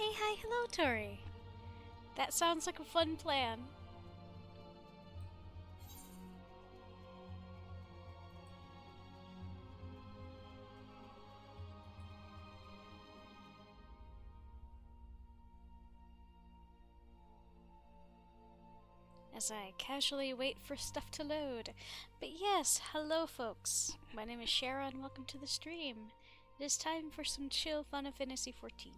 Hey, hi, hello, Tori. That sounds like a fun plan. As I casually wait for stuff to load. But yes, hello folks. My name is Shara and welcome to the stream. It is time for some chill fun of Fantasy 14.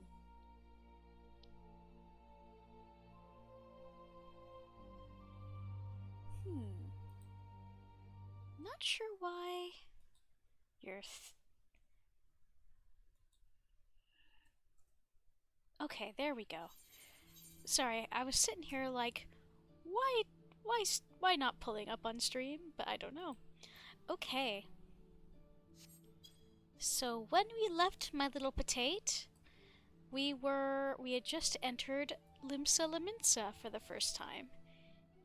Not sure why you're okay, there we go. Sorry, I was sitting here like, why not pulling up on stream? But I don't know. Okay. So when we left my little potato, we had just entered Limsa Liminsa for the first time,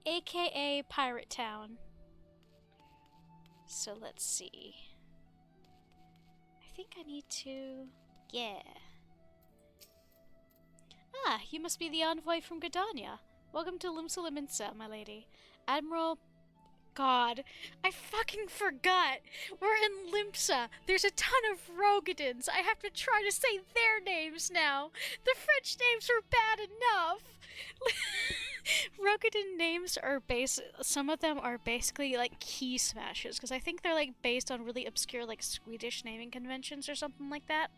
aka Pirate Town. So let's see. I think I need to... yeah. Ah, you must be the envoy from Gridania. Welcome to Limsa Liminsa, my lady. Admiral... God, I fucking forgot! We're in Limsa! There's a ton of Rogadins! I have to try to say their names now! The French names were bad enough! Rogadin names are some of them are basically like key smashes, because I think they're like based on really obscure like Swedish naming conventions or something like that.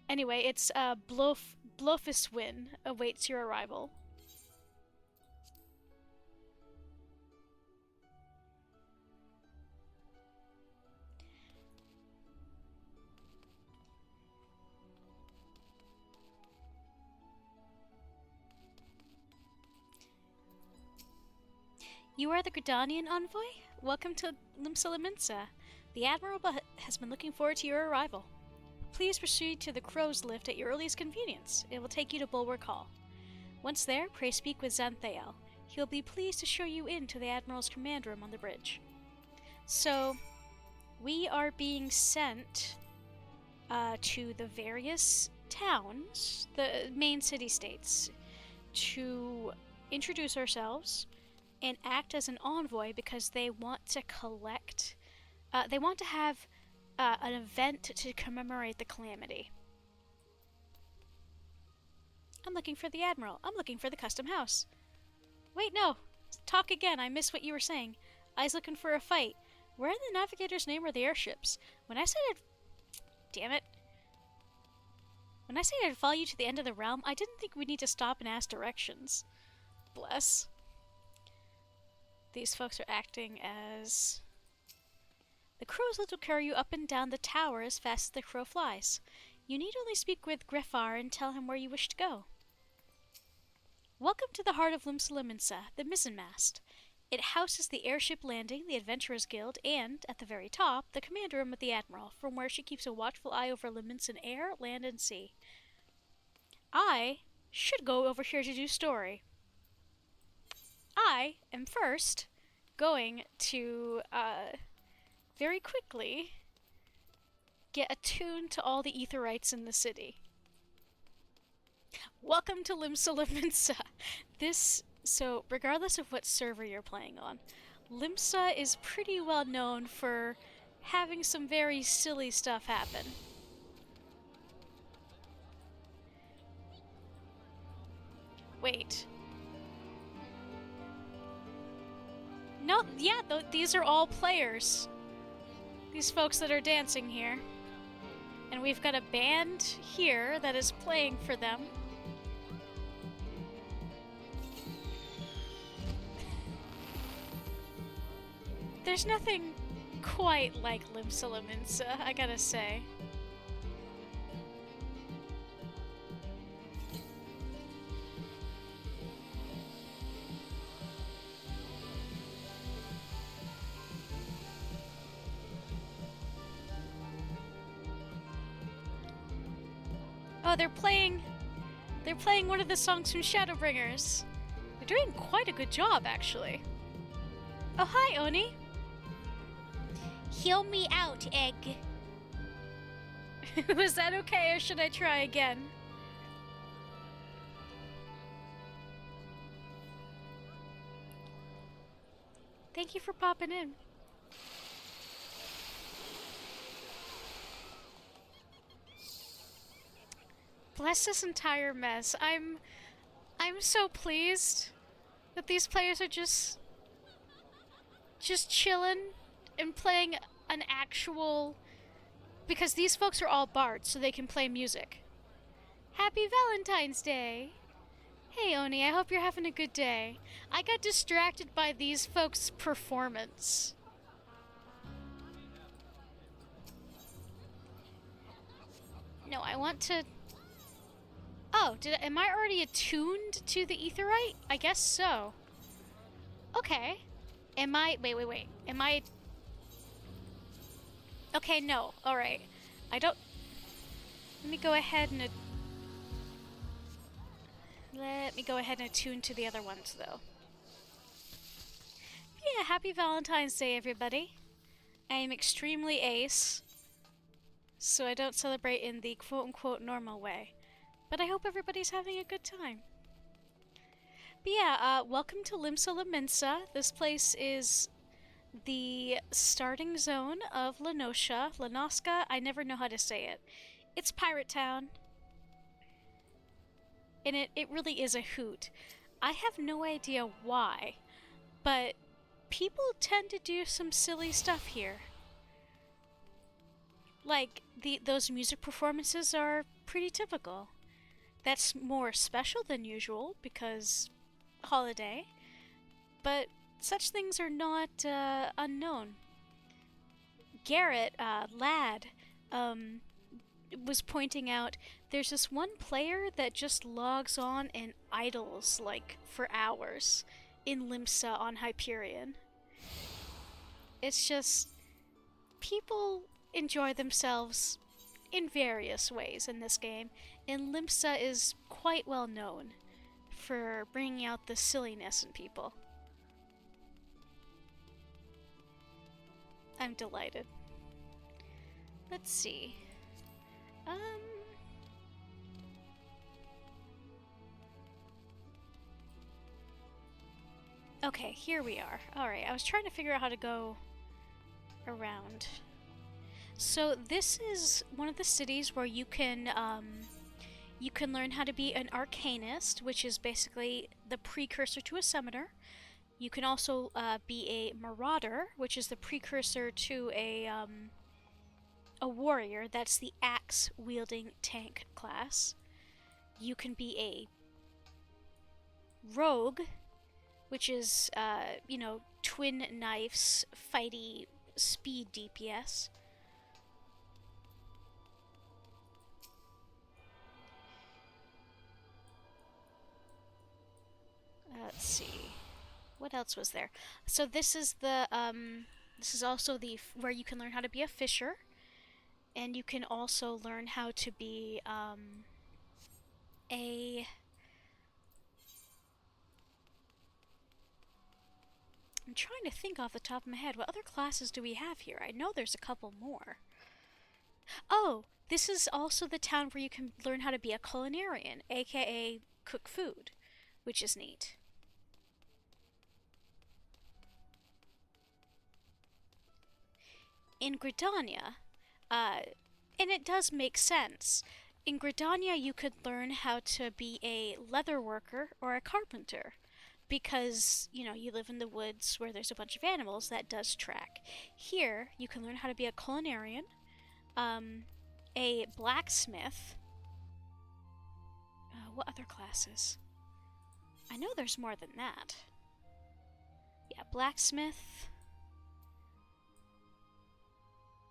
Anyway, it's Blofiswin awaits your arrival. You are the Gridanian envoy? Welcome to Limsa Liminsa. The Admiral has been looking forward to your arrival. Please proceed to the Crow's Lift at your earliest convenience. It will take you to Bulwark Hall. Once there, pray speak with Xanthael. He'll be pleased to show you in to the Admiral's command room on the bridge. So, we are being sent to the various towns, the main city-states, to introduce ourselves and act as an envoy because they want to collect... they want to have an event to commemorate the calamity. I'm looking for the Admiral. I'm looking for the custom house. Wait, no. Talk again. I missed what you were saying. I was looking for a fight. Where in the navigator's name are the airships? When I said I'd... Damn it. When I said I'd follow you to the end of the realm, I didn't think we'd need to stop and ask directions. Bless. These folks are acting as... The Crow's Lift will carry you up and down the tower as fast as the crow flies. You need only speak with Greffar and tell him where you wish to go. Welcome to the heart of Limsa Liminsa, the mizzenmast. It houses the airship landing, the Adventurers Guild, and, at the very top, the command room of the Admiral, from where she keeps a watchful eye over Liminsan air, land, and sea. I should go over here to do story. I am first going to, very quickly get attuned to all the Aetherites in the city. Welcome to Limsa Liminsa. So regardless of what server you're playing on, Limsa is pretty well known for having some very silly stuff happen. Wait. No, yeah, these are all players. These folks that are dancing here. And we've got a band here that is playing for them. There's nothing quite like Limsa Liminsa, I gotta say. Oh, they're playing one of the songs from Shadowbringers. They're doing quite a good job, actually. Oh, hi, Oni. Heal me out, egg. Was that okay, or should I try again? Thank you for popping in. Bless this entire mess. I'm so pleased that these players are just chilling and playing an actual, because these folks are all bards, so they can play music. Happy Valentine's Day! Hey Oni, I hope you're having a good day. I got distracted by these folks' performance. No, I want to... Oh, am I already attuned to the aetheryte? I guess so. Okay. Am I... Wait. Am I... Okay, no. Alright. I don't... Let me go ahead and attune to the other ones, though. Yeah, happy Valentine's Day, everybody. I am extremely ace, so I don't celebrate in the quote-unquote normal way. But I hope everybody's having a good time. But yeah, welcome to Limsa Lominsa. This place is the starting zone of Lanoska. I never know how to say it. It's Pirate Town. And it really is a hoot. I have no idea why, but people tend to do some silly stuff here. Like, those music performances are pretty typical. That's more special than usual because holiday, but such things are not unknown. Garrett, Lad, was pointing out there's this one player that just logs on and idles, like, for hours in Limsa on Hyperion. It's just... people enjoy themselves in various ways in this game, and Limsa is quite well known for bringing out the silliness in people. I'm delighted. Let's see. Okay, here we are. Alright, I was trying to figure out how to go around. So this is one of the cities where you can learn how to be an arcanist, which is basically the precursor to a summoner. You can also be a marauder, which is the precursor to a warrior. That's the axe-wielding tank class. You can be a rogue, which is, twin knives, fighty, speed DPS. Let's see. What else was there? So this is the, this is also where you can learn how to be a fisher. And you can also learn how to be, I'm trying to think off the top of my head, what other classes do we have here? I know there's a couple more. Oh, this is also the town where you can learn how to be a culinarian, aka cook food, which is neat. In Gridania, and it does make sense, in Gridania you could learn how to be a leather worker or a carpenter, because, you live in the woods where there's a bunch of animals. That does track. Here, you can learn how to be a culinarian, a blacksmith. What other classes? I know there's more than that. Yeah, blacksmith,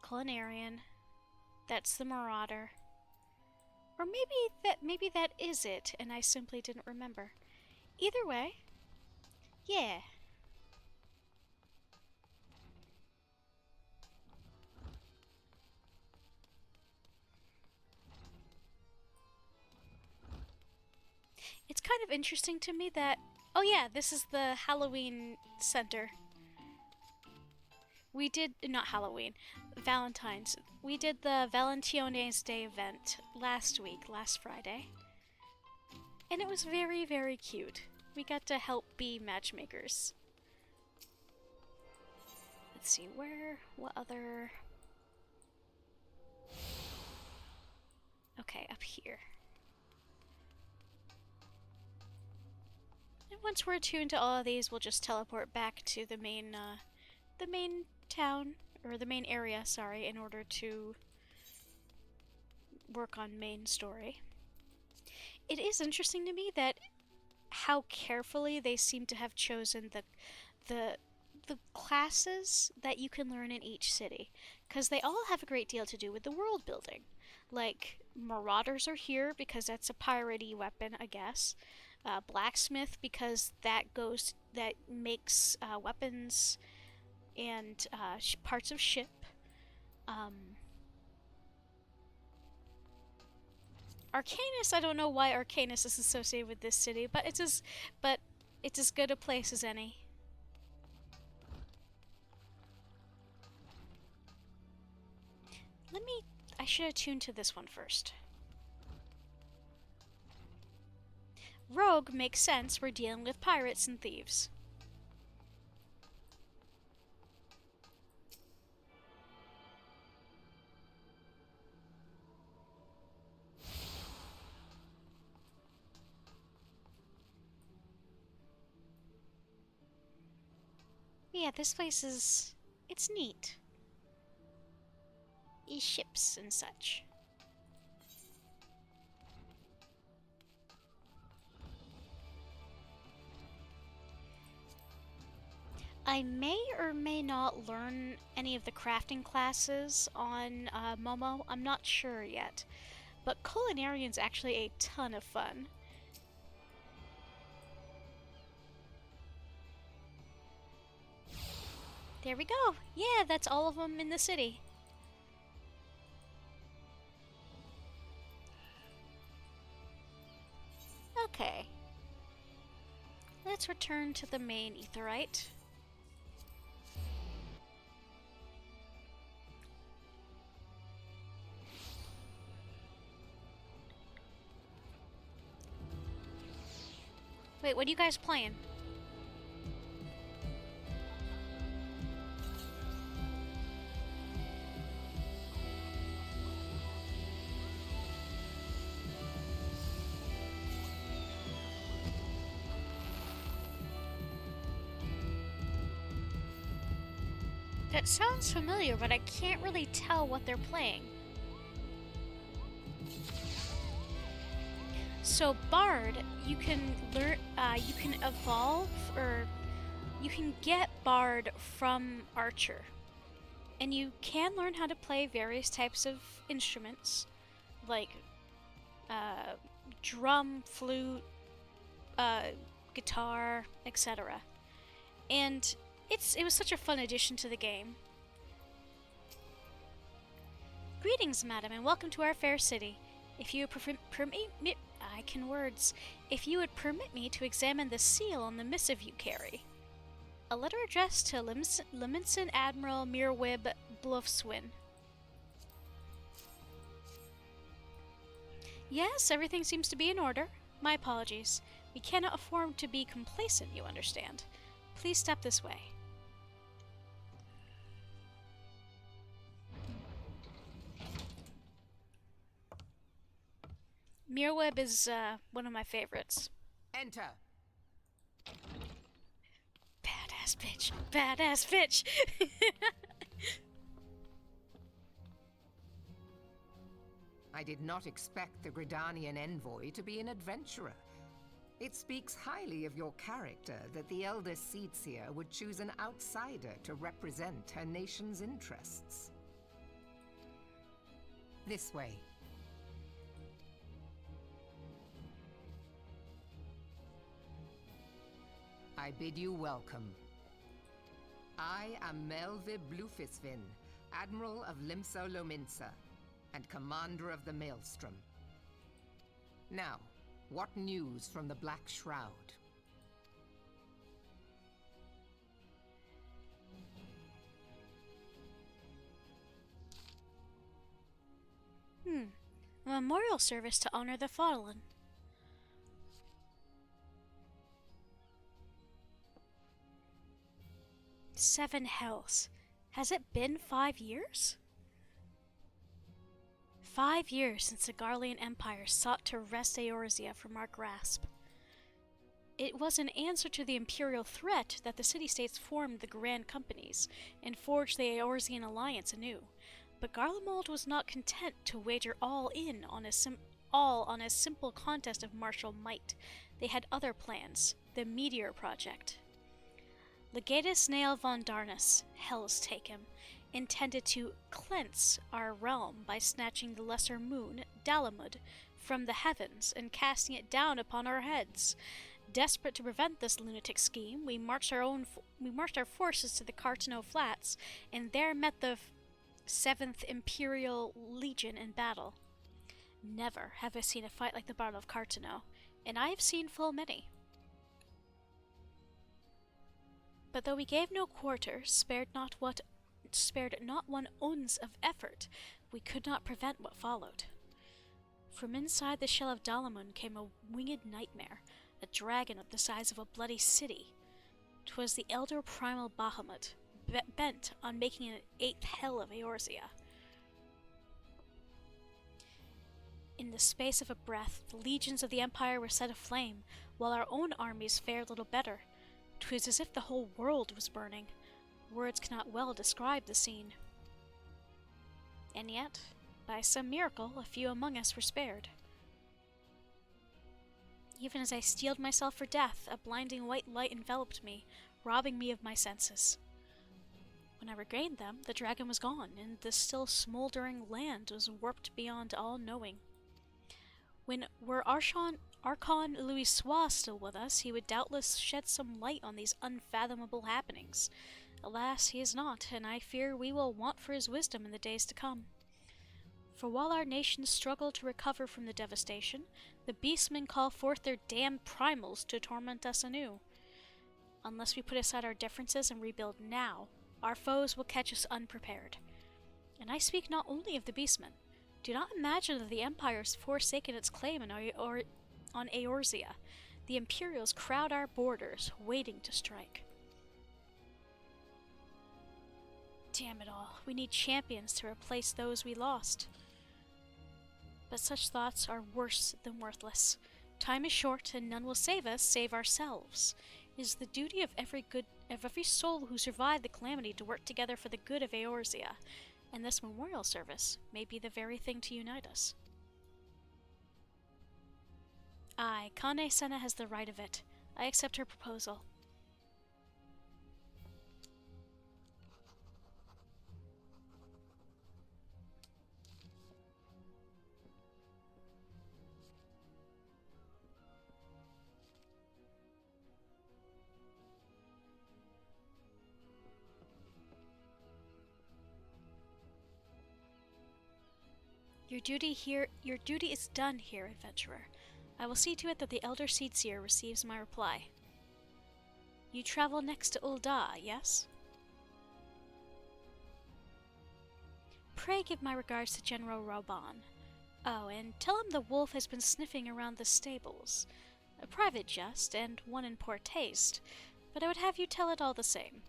culinarian, that's the marauder. Or maybe that is it, and I simply didn't remember. Either way, yeah. It's kind of interesting to me that... Oh yeah, this is the Halloween center. We did... not Halloween. Valentine's. We did the Valentiones Day event last Friday. And it was very, very cute. We got to help be matchmakers. let's see, what other... Okay, up here. And once we're attuned to all of these, we'll just teleport back to the main town, or the main area, sorry, in order to work on main story. It is interesting to me that how carefully they seem to have chosen the classes that you can learn in each city, because they all have a great deal to do with the world building. Like, Marauders are here because that's a piratey weapon, I guess. Blacksmith because that makes weapons and parts of ship. Arcanus, I don't know why Arcanus is associated with this city, but it's as good a place as any. I should attune to this one first. Rogue makes sense, we're dealing with pirates and thieves. Yeah, this place it's neat. Ships and such. I may or may not learn any of the crafting classes on Momo. I'm not sure yet. But Culinarian's actually a ton of fun. There we go. Yeah, that's all of them in the city. Okay. Let's return to the main Aetheryte. Wait, what are you guys playing? That sounds familiar, but I can't really tell what they're playing. So Bard, you can learn, you can evolve, or you can get Bard from Archer. And you can learn how to play various types of instruments, like drum, flute, guitar, etc. And it was such a fun addition to the game. Greetings, madam, and welcome to our fair city. If you would If you would permit me to examine the seal on the missive you carry. A letter addressed to Leminson Admiral Mirwib Bluffswin. Yes, everything seems to be in order. My apologies. We cannot afford to be complacent, you understand. Please step this way. Mirweb is one of my favorites. Enter. Badass bitch. Badass bitch. I did not expect the Gridanian envoy to be an adventurer. It speaks highly of your character that the Elder Seedseer would choose an outsider to represent her nation's interests. This way. I bid you welcome. I am Melvib Blufisvin, Admiral of Limso Lominsa, and Commander of the Maelstrom. Now, what news from the Black Shroud? A memorial service to honor the fallen. Seven hells. Has it been 5 years? 5 years since the Garlean Empire sought to wrest Eorzea from our grasp. It was in answer to the Imperial threat that the city-states formed the Grand Companies and forged the Eorzean alliance anew. But Garlemald was not content to wager all on a simple contest of martial might. They had other plans, the Meteor Project. Legatus Nael von Darnus, hells take him, intended to cleanse our realm by snatching the lesser moon, Dalamud, from the heavens and casting it down upon our heads. Desperate to prevent this lunatic scheme, we marched our forces to the Cartano Flats, and there met the 7th Imperial Legion in battle. Never have I seen a fight like the Battle of Cartano, and I have seen full many. But though we gave no quarter, spared not one ounce of effort, we could not prevent what followed. From inside the shell of Dalamun came a winged nightmare, a dragon of the size of a bloody city. 'Twas the elder primal Bahamut, bent on making an 8th hell of Eorzea. In the space of a breath, the legions of the Empire were set aflame, while our own armies fared little better. 'Twas as if the whole world was burning. Words cannot well describe the scene. And yet, by some miracle, a few among us were spared. Even as I steeled myself for death, a blinding white light enveloped me, robbing me of my senses. When I regained them, the dragon was gone, and the still smoldering land was warped beyond all knowing. Were Archon Louis Sois still with us, he would doubtless shed some light on these unfathomable happenings. Alas, he is not, and I fear we will want for his wisdom in the days to come. For while our nations struggle to recover from the devastation, the beastmen call forth their damned primals to torment us anew. Unless we put aside our differences and rebuild now, our foes will catch us unprepared. And I speak not only of the beastmen. Do not imagine that the Empire has forsaken its claim on Eorzea. The Imperials crowd our borders, waiting to strike. Damn it all, we need champions to replace those we lost. But such thoughts are worse than worthless. Time is short, and none will save us save ourselves. It is the duty of every soul who survived the calamity to work together for the good of Eorzea, and this memorial service may be the very thing to unite us. Aye, Kane Senna has the right of it. I accept her proposal. Your duty is done here, adventurer. I will see to it that the Elder Seedseer receives my reply. You travel next to Ul'dah, yes? Pray give my regards to General Roban. Oh, and tell him the wolf has been sniffing around the stables. A private jest, and one in poor taste, but I would have you tell it all the same.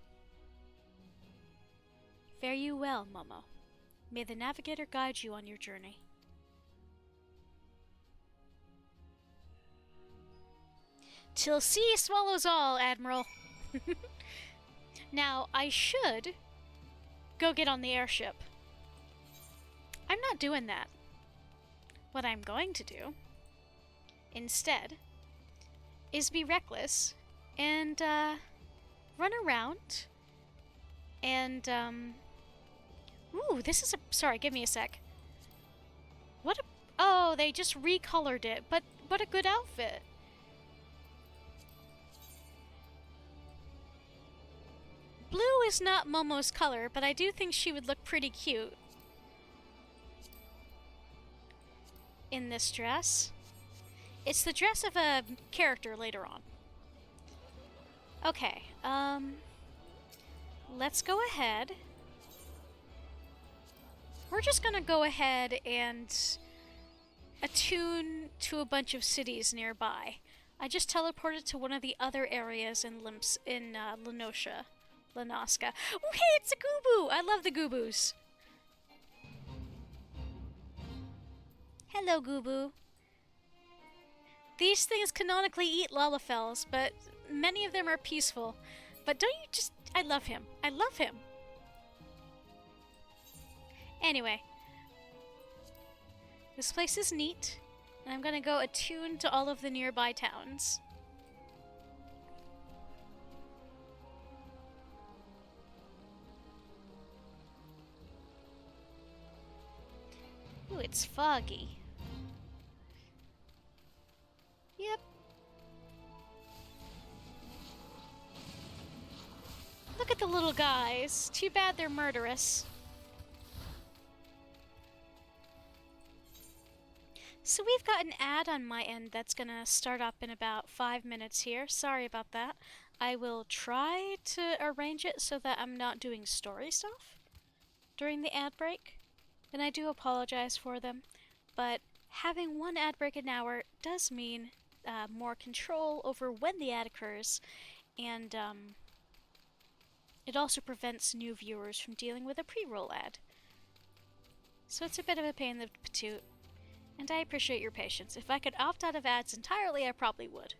Fare you well, Momo. May the navigator guide you on your journey. Till sea swallows all, Admiral. Now, I should go get on the airship. I'm not doing that. What I'm going to do, instead, is be reckless and, run around and, ooh, this is a... Sorry, give me a sec. What a... Oh, they just recolored it, but what a good outfit. Blue is not Momo's color, but I do think she would look pretty cute in this dress. It's the dress of a character later on. Okay, let's go ahead. We're just gonna go ahead and attune to a bunch of cities nearby. I just teleported to one of the other areas in Lenosha. Lanoska. Oh, hey, it's a Goobboo! I love the Goobboos. Hello, Goobboo. These things canonically eat Lalafels, but many of them are peaceful. But don't you just... I love him. I love him. Anyway. This place is neat, and I'm gonna go attune to all of the nearby towns. Ooh, it's foggy. Yep. Look at the little guys. Too bad they're murderous. So we've got an ad on my end that's gonna start up in about 5 minutes here. Sorry about that. I will try to arrange it so that I'm not doing story stuff during the ad break. And I do apologize for them. But having one ad break an hour does mean more control over when the ad occurs. And it also prevents new viewers from dealing with a pre-roll ad. So it's a bit of a pain in the patoot. And I appreciate your patience. If I could opt out of ads entirely, I probably would.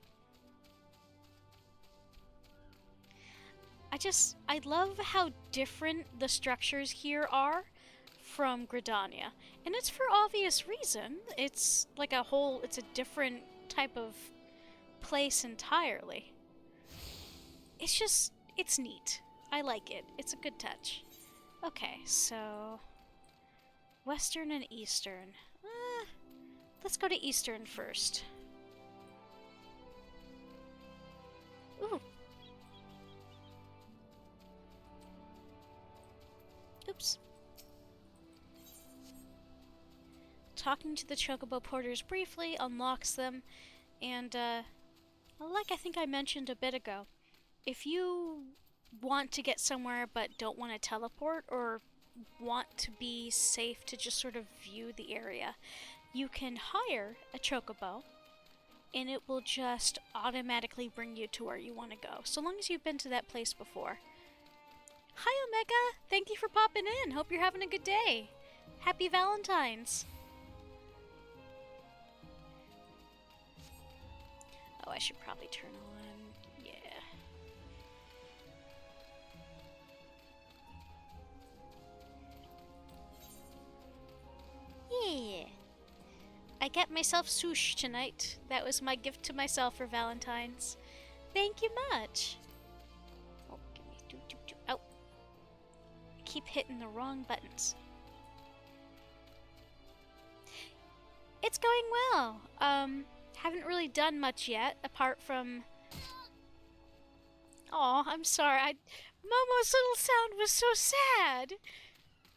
I love how different the structures here are from Gridania. And it's for obvious reason. It's like it's a different type of place entirely. It's neat. I like it. It's a good touch. Okay, so... Western and Eastern. Let's go to Eastern first. Ooh. Oops. Talking to the Chocobo Porters briefly unlocks them, and like I think I mentioned a bit ago, if you want to get somewhere but don't want to teleport or want to be safe to just sort of view the area, you can hire a Chocobo, and it will just automatically bring you to where you want to go, so long as you've been to that place before. Hi, Omega! Thank you for popping in! Hope you're having a good day! Happy Valentine's! Oh, I should probably turn on... yeah. Yeah! I got myself sushi tonight. That was my gift to myself for Valentine's. Thank you much. Oh, give me Ow. I keep hitting the wrong buttons. It's going well. Haven't really done much yet, apart from... Aw, I'm sorry. Momo's little sound was so sad.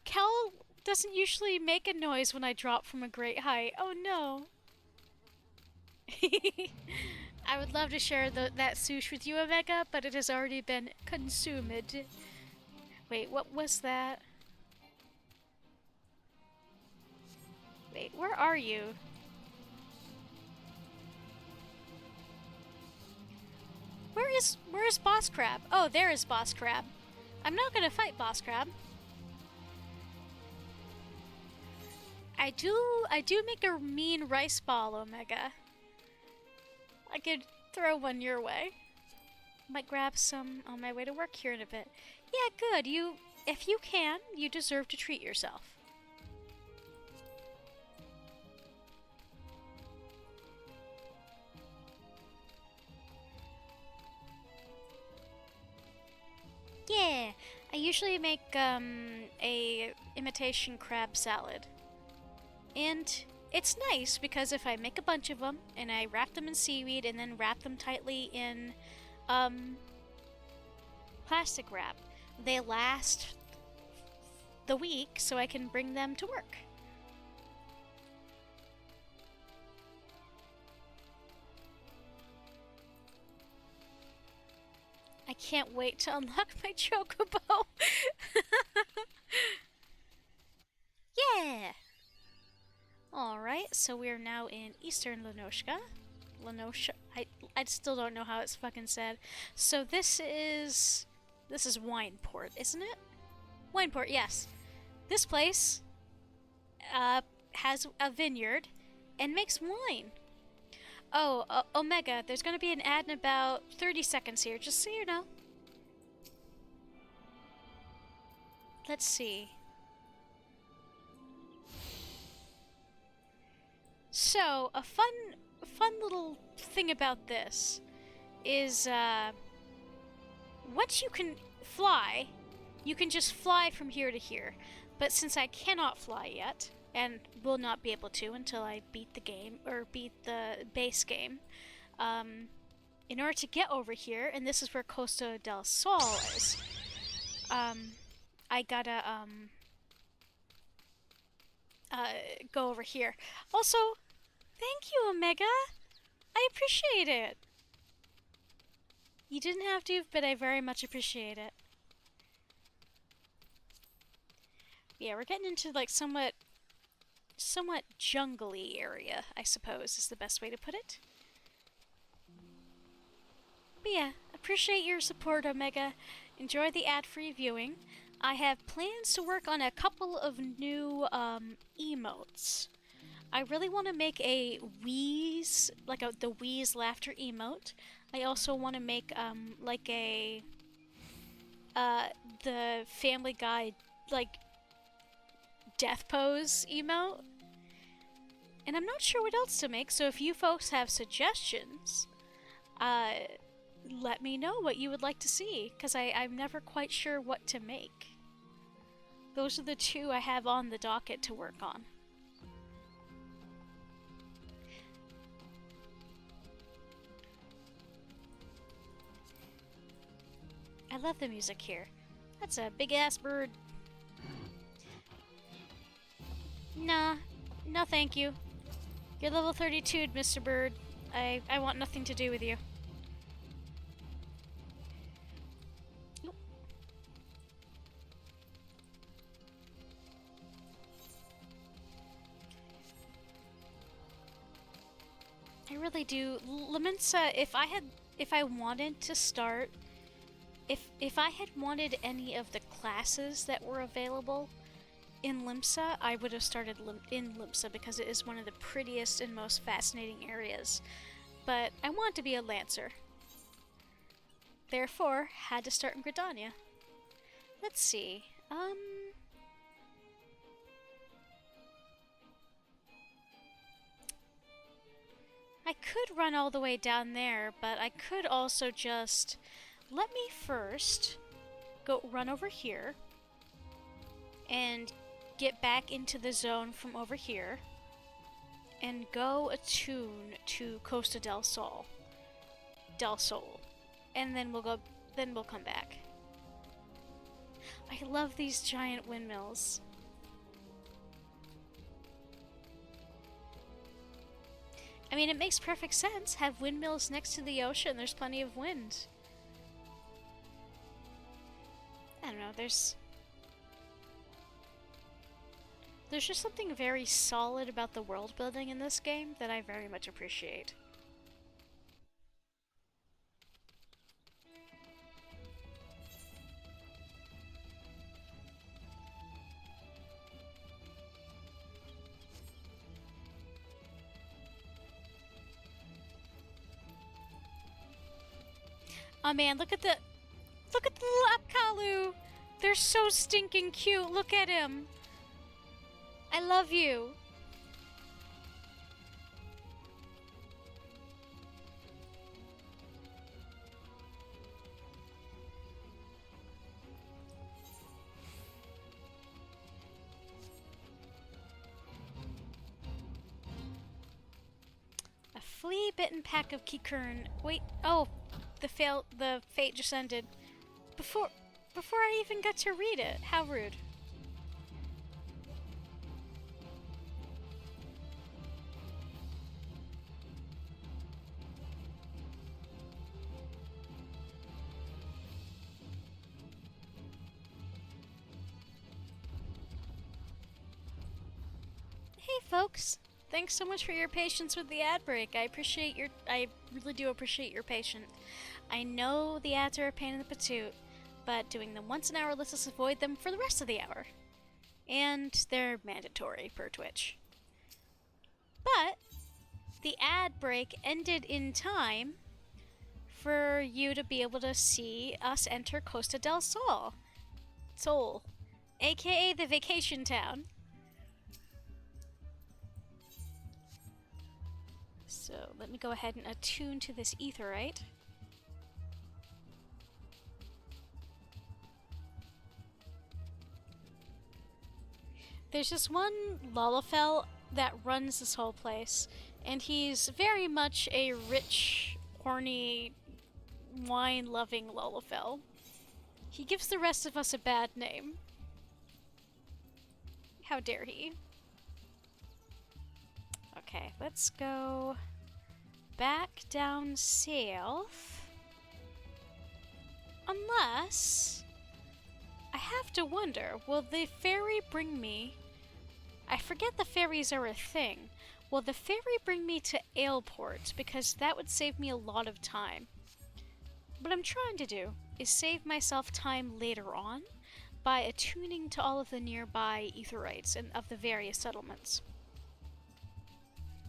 Cal doesn't usually make a noise when I drop from a great height. Oh no. I would love to share that sushi with you, Omega, but it has already been consumed. Wait, what was that? Wait, where are you? Where is Boss Crab? Oh, there is Boss Crab. I'm not gonna fight Boss Crab. I do make a mean rice ball, Omega. I could throw one your way. Might grab some on my way to work here in a bit. Yeah, good. If you can, you deserve to treat yourself. Yeah, I usually make a imitation crab salad. And it's nice because if I make a bunch of them and I wrap them in seaweed and then wrap them tightly in plastic wrap, they last the week so I can bring them to work. I can't wait to unlock my Chocobo. Yeah! Alright, so we are now in Eastern Lanoshka. I still don't know how it's fucking said. So this is This is Wineport, isn't it? Wineport, yes. This place has a vineyard and makes wine. Oh, Omega, there's gonna be an ad in about 30 seconds here, just so you know. Let's see. So, a fun little thing about this is, once you can fly, you can just fly from here to here. But since I cannot fly yet, and will not be able to until I beat the game, or beat the base game, in order to get over here, and this is where Costa del Sol is, I gotta, go over here. Also, thank you, Omega! I appreciate it! You didn't have to, but I very much appreciate it. Yeah, we're getting into, like, somewhat jungly area, I suppose, is the best way to put it. But yeah, appreciate your support, Omega. Enjoy the ad-free viewing. I have plans to work on a couple of new, emotes. I really want to make a Wheeze, like the Wheeze laughter emote. I also want to make, like a, the Family Guy, like, death pose emote. And I'm not sure what else to make, so if you folks have suggestions, let me know what you would like to see, because I'm never quite sure what to make. Those are the two I have on the docket to work on. I love the music here. That's a big-ass bird. Nah. No thank you. You're level 32, Mr. Bird. I want nothing to do with you. Nope. I really do. Lominsa, if I wanted to start, if I had wanted any of the classes that were available in Limsa, I would have started in Limsa because it is one of the prettiest and most fascinating areas. But I want to be a Lancer. Therefore, had to start in Gridania. Let's see. I could run all the way down there, but I could also just... Let me first go run over here and get back into the zone from over here and go attune to Costa del Sol. And then we'll come back. I love these giant windmills. I mean, it makes perfect sense. Have windmills next to the ocean. There's plenty of wind. I don't know, there's just something very solid about the world building in this game that I very much appreciate. Oh man, look at the little Apkalu! They're so stinking cute, look at him! I love you! A flea-bitten pack of Kikern. Wait, oh, the fate just ended. Before I even got to read it. How rude. Hey folks, thanks so much for your patience with the ad break. I really do appreciate your patience. I know the ads are a pain in the patoot, but doing them once an hour lets us avoid them for the rest of the hour. And they're mandatory per Twitch. But the ad break ended in time for you to be able to see us enter Costa del Sol, aka the vacation town. So let me go ahead and attune to this aetheryte. There's this one Lalafell that runs this whole place, and he's very much a rich, horny, wine-loving Lalafell. He gives the rest of us a bad name. How dare he? Okay, let's go back down south. Unless... I have to wonder, will the ferry bring me... I forget the ferries are a thing. Will the ferry bring me to Aleport? Because that would save me a lot of time. What I'm trying to do is save myself time later on by attuning to all of the nearby aetherytes and of the various settlements.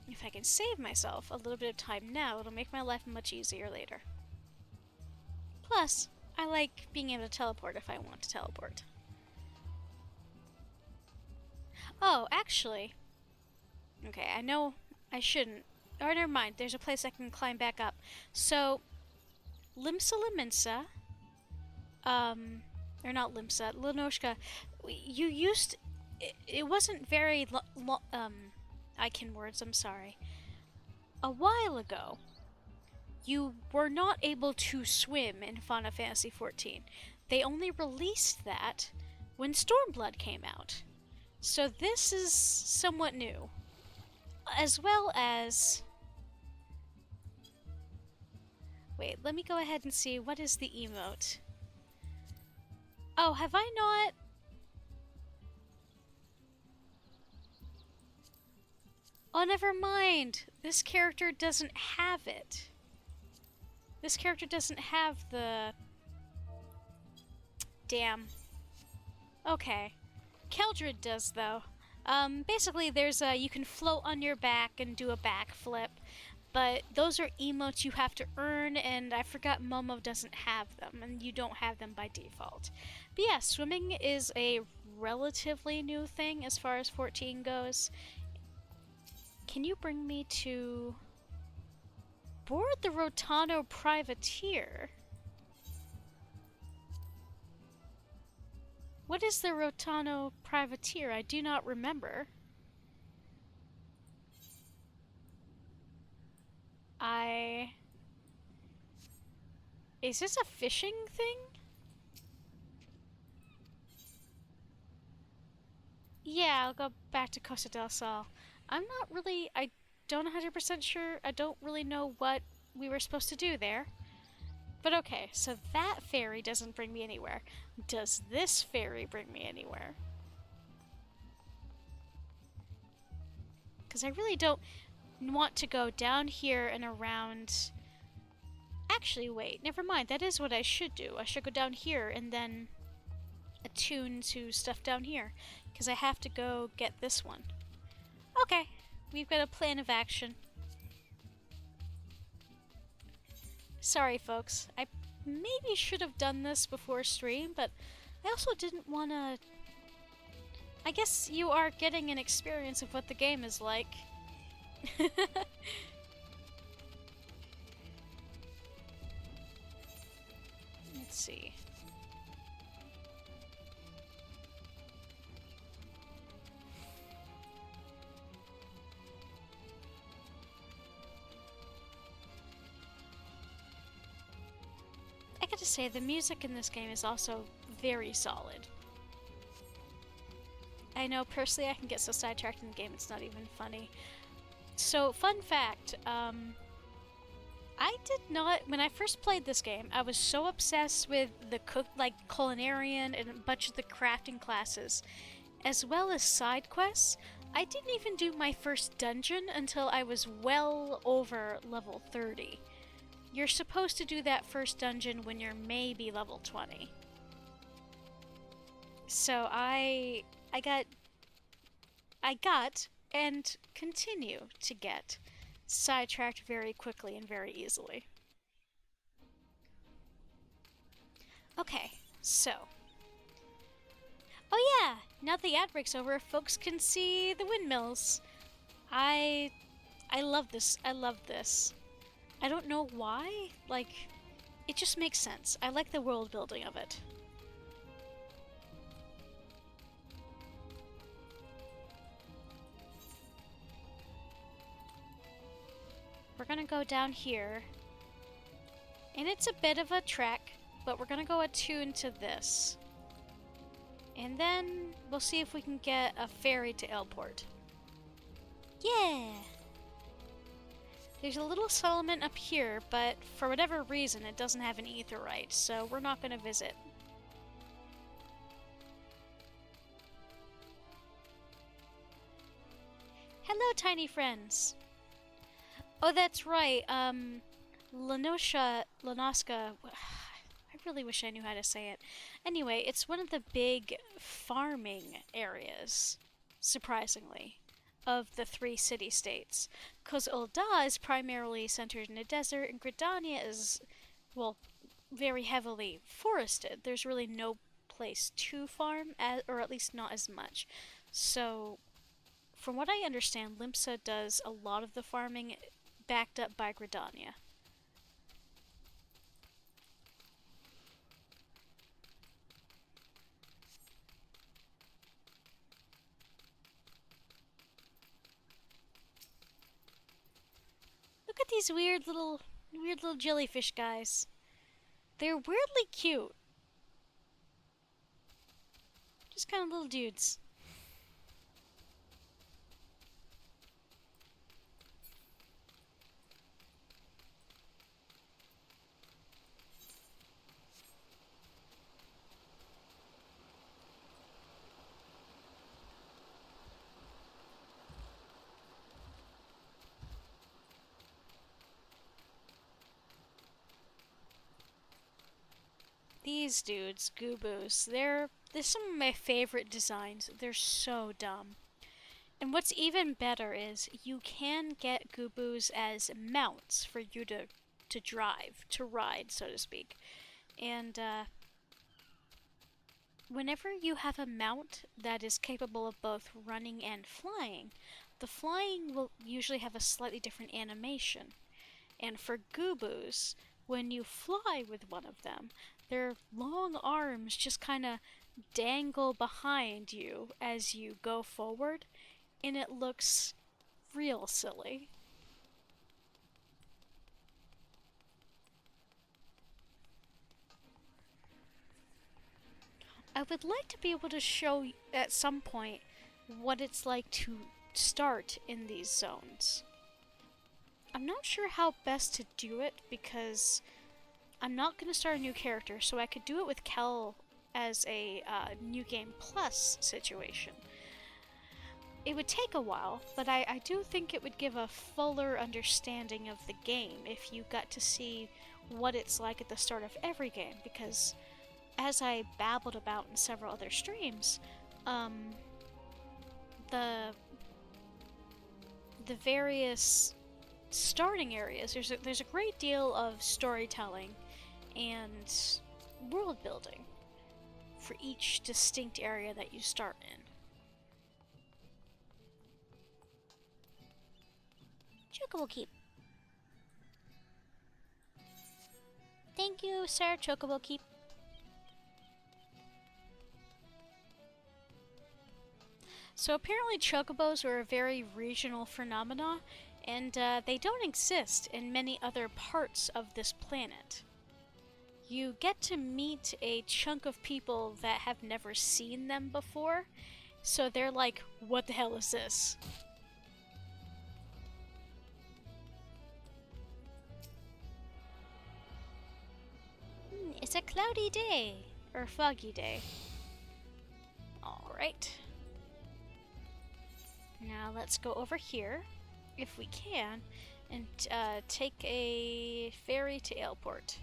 If I can save myself a little bit of time now, it'll make my life much easier later. Plus, I like being able to teleport if I want to teleport. Oh, actually... Okay, I know I shouldn't. Or never mind, there's a place I can climb back up. So, Limsa Liminsa, or not Limsa, Linoshka, you used... It wasn't very Icon words, I'm sorry. A while ago, you were not able to swim in Final Fantasy XIV. They only released that when Stormblood came out. So this is somewhat new. As well as... Wait, let me go ahead and see, what is the emote? Oh, have I not... Oh, never mind. This character doesn't have it. This character doesn't have the... Damn. Okay. Keldred does, though. Basically, there's a... You can float on your back and do a backflip, but those are emotes you have to earn, and I forgot Momo doesn't have them, and you don't have them by default. But yeah, swimming is a relatively new thing as far as 14 goes. Can you bring me to... Board the Rotano Privateer? What is the Rotano Privateer? I do not remember. Is this a fishing thing? Yeah, I'll go back to Costa del Sol. I'm not really... I don't 100% sure. I don't really know what we were supposed to do there. But okay, so that ferry doesn't bring me anywhere. Does this ferry bring me anywhere? Because I really don't want to go down here and around... Actually, wait, never mind. That is what I should do. I should go down here and then attune to stuff down here. Because I have to go get this one. Okay, we've got a plan of action. Sorry, folks. I maybe should have done this before stream, but I also didn't want to... I guess you are getting an experience of what the game is like. Let's see. I gotta say, the music in this game is also very solid. I know, personally, I can get so sidetracked in the game, it's not even funny. So, fun fact, I did not, when I first played this game, I was so obsessed with the culinarian and a bunch of the crafting classes, as well as side quests. I didn't even do my first dungeon until I was well over level 30. You're supposed to do that first dungeon when you're maybe level 20. So I got and continue to get sidetracked very quickly and very easily. Okay, so. Oh yeah, now the ad break's over, folks can see the windmills. I I love this. I love this. I don't know why. Like, it just makes sense. I like the world building of it. We're gonna go down here. And it's a bit of a trek, but we're gonna go attuned to this. And then we'll see if we can get a ferry to Airport. Yeah! There's a little settlement up here, but for whatever reason it doesn't have an aetheryte, so we're not gonna visit. Hello, tiny friends! Oh, that's right, Lanoska, I really wish I knew how to say it. Anyway, it's one of the big farming areas, surprisingly, of the 3 city-states. Because Ul'dah is primarily centered in a desert, and Gridania is, well, very heavily forested. There's really no place to farm, or at least not as much. So, from what I understand, Limsa does a lot of the farming backed up by Gridania. Look at these weird little jellyfish guys. They're weirdly cute. Just kind of little dudes. These dudes, Goobos, they're some of my favorite designs. They're so dumb. And what's even better is you can get Goobos as mounts for you to drive, to ride, so to speak. And whenever you have a mount that is capable of both running and flying, the flying will usually have a slightly different animation. And for Goobos, when you fly with one of them, their long arms just kind of dangle behind you as you go forward, and it looks real silly. I would like to be able to show at some point what it's like to start in these zones. I'm not sure how best to do it because I'm not going to start a new character, so I could do it with Kel as a New Game Plus situation. It would take a while, but I do think it would give a fuller understanding of the game if you got to see what it's like at the start of every game, because as I babbled about in several other streams, the various starting areas, there's a great deal of storytelling and world building for each distinct area that you start in. Chocobo Keep. Thank you, sir, Chocobo Keep. So apparently chocobos are a very regional phenomena, and they don't exist in many other parts of this planet. You get to meet a chunk of people that have never seen them before, so they're like, what the hell is this? It's a cloudy day, or foggy day. Alright. Now let's go over here, if we can, and take a ferry to Airport.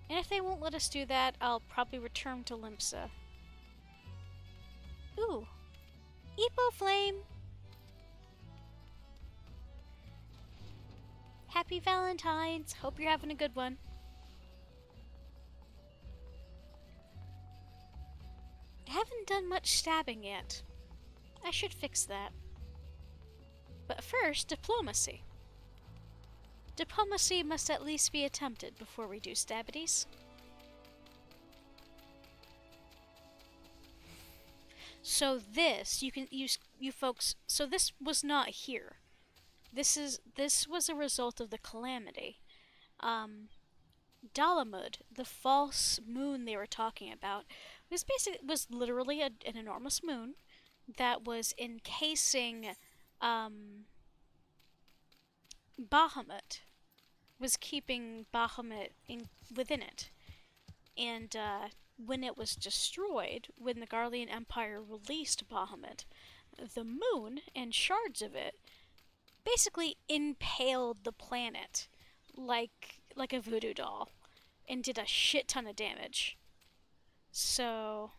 And if they won't let us do that, I'll probably return to Limsa. Ooh. Epo Flame! Happy Valentine's! Hope you're having a good one. I haven't done much stabbing yet. I should fix that. But first, diplomacy. Diplomacy must at least be attempted before we do stabbities. So this, you can use, you folks, so this was not here. This was a result of the calamity. Dalamud, the false moon they were talking about, was literally an enormous moon that was encasing Bahamut, was keeping Bahamut within it. And when it was destroyed, when the Garlean Empire released Bahamut, the moon and shards of it basically impaled the planet like a voodoo doll and did a shit ton of damage. So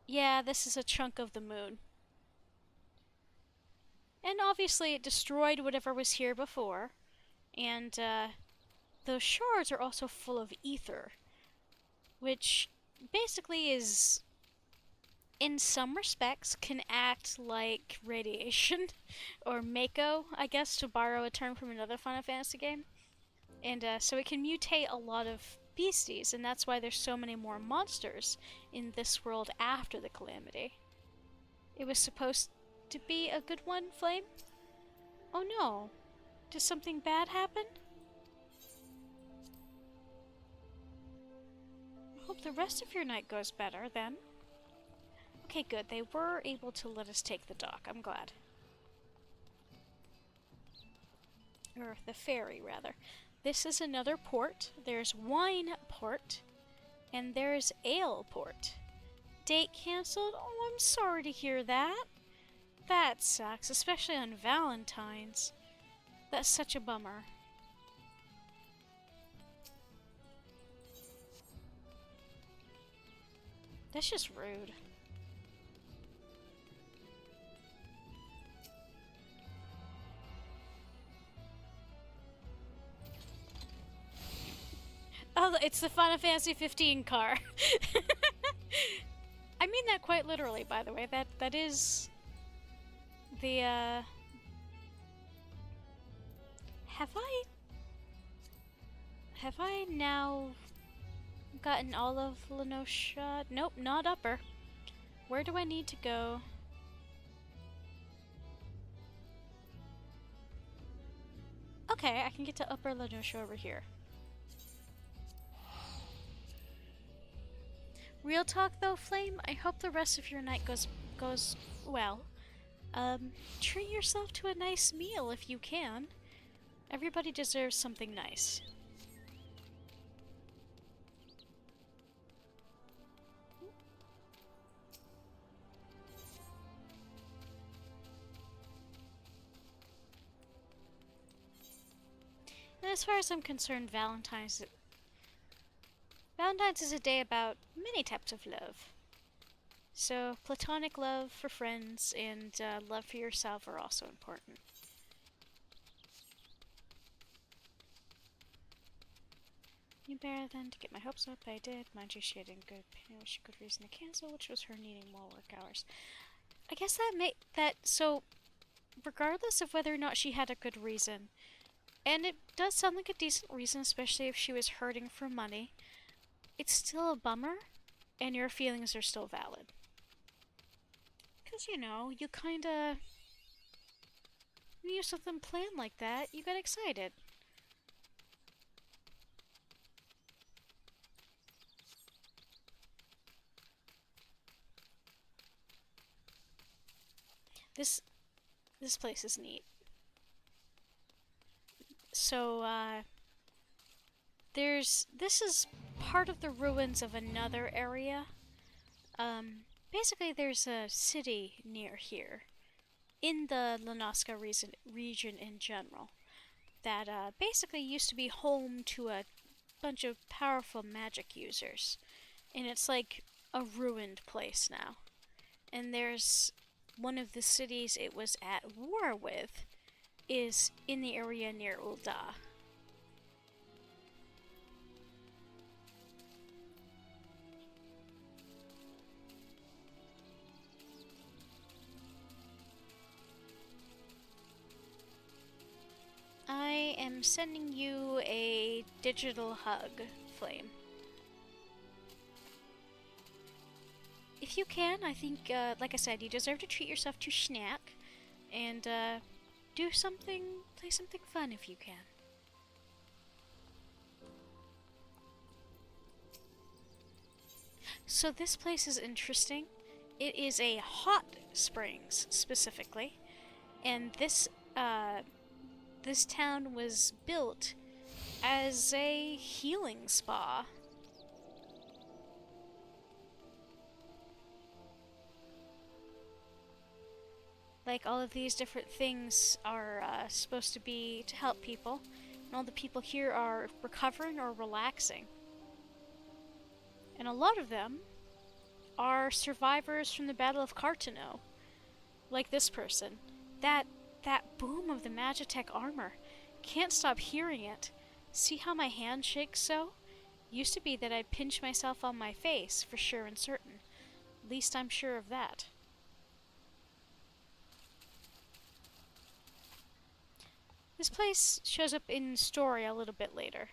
yeah, this is a chunk of the moon. And obviously it destroyed whatever was here before, and those shards are also full of ether, which basically is, in some respects, can act like radiation, or Mako, I guess, to borrow a term from another Final Fantasy game. And so it can mutate a lot of beasties, and that's why there's so many more monsters in this world after the calamity. It was supposed to be a good one, Flame? Oh no. Did something bad happen? I hope the rest of your night goes better, then. Okay, good. They were able to let us take the dock. I'm glad. Or the ferry, rather. This is another port. There's wine port. And there's ale port. Date cancelled? Oh, I'm sorry to hear that. That sucks, especially on Valentine's. That's such a bummer. That's just rude. Oh, it's the Final Fantasy 15 car. I mean that quite literally, by the way. That is the Have I now gotten all of Lenosha? Nope, not upper. Where do I need to go? Okay, I can get to upper Lenosha over here. Real talk though, Flame, I hope the rest of your night goes well. Treat yourself to a nice meal if you can. Everybody deserves something nice. And as far as I'm concerned, Valentine's is a day about many types of love. So, platonic love for friends and love for yourself are also important. You better than to get my hopes up. I did. Mind you, she had a good reason to cancel, which was her needing more work hours. I guess so, regardless of whether or not she had a good reason, and it does sound like a decent reason, especially if she was hurting for money, it's still a bummer, and your feelings are still valid. Because, you know, you kinda... when you have something planned like that, you get excited. This place is neat. So, this is part of the ruins of another area. Basically there's a city near here, in the Lanoska region in general, that, basically used to be home to a bunch of powerful magic users. And it's like a ruined place now. And there's one of the cities it was at war with is in the area near Ul'dah. I am sending you a digital hug, Flame. If you can, I think, like I said, you deserve to treat yourself to snack and do something, play something fun if you can. So this place is interesting. It is a hot springs, specifically, and this town was built as a healing spa. Like, all of these different things are supposed to be to help people, and all the people here are recovering or relaxing. And a lot of them are survivors from the Battle of Cartano, like this person. That boom of the Magitech armor. Can't stop hearing it. See how my hand shakes so? Used to be that I'd pinch myself on my face, for sure and certain. At least I'm sure of that. This place shows up in story a little bit later.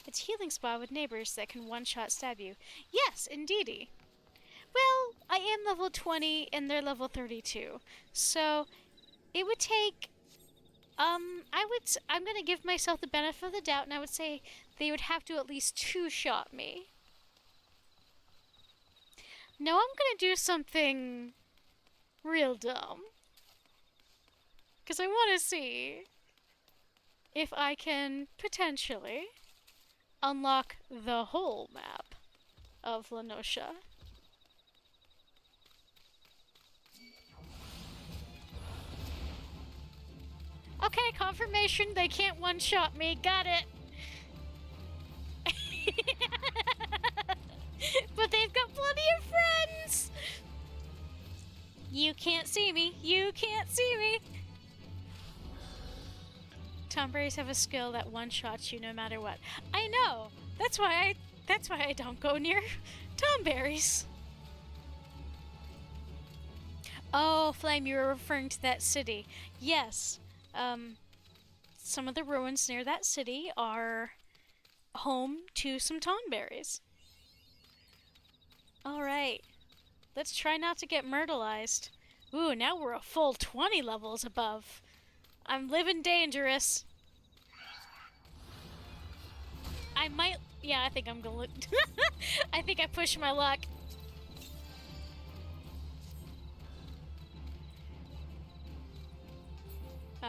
It's healing spa with neighbors that can one-shot stab you. Yes, indeedy. Well, I am level 20 and they're level 32. So it would take I'm gonna give myself the benefit of the doubt, and I would say they would have to at least two-shot me. No, I'm gonna do something real dumb. Because I want to see if I can potentially unlock the whole map of Lenosha. Okay, confirmation, they can't one-shot me, got it. But they've got plenty of friends. You can't see me, you can't see me. Tomberries have a skill that one-shots you no matter what. I know, that's why I don't go near Tomberries. Oh, Flame, you were referring to that city. Yes. Some of the ruins near that city are home to some Tomberries. Alright. Let's try not to get myrtleized. Ooh, now we're a full 20 levels above. I'm living dangerous. I might... Yeah, I think I'm gonna... I think I pushed my luck.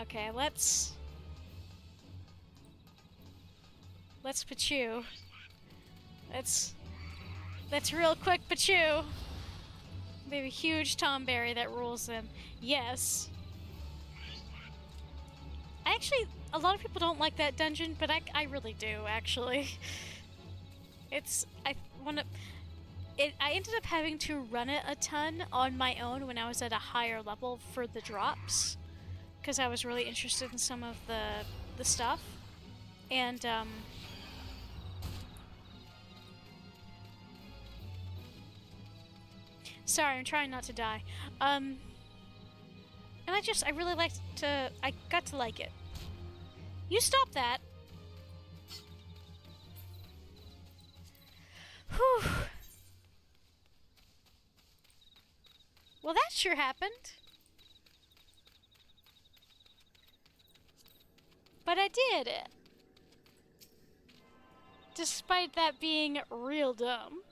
Okay, let's PCHOO. Let's real quick PCHOO. They have a huge Tomberry that rules them. Yes. A lot of people don't like that dungeon, but I really do, actually. I ended up having to run it a ton on my own when I was at a higher level for the drops, because I was really interested in some of the stuff. And, sorry, I'm trying not to die. And I really I got to like it. You stop that! Whew. Well, that sure happened. But I did it. Despite that being real dumb.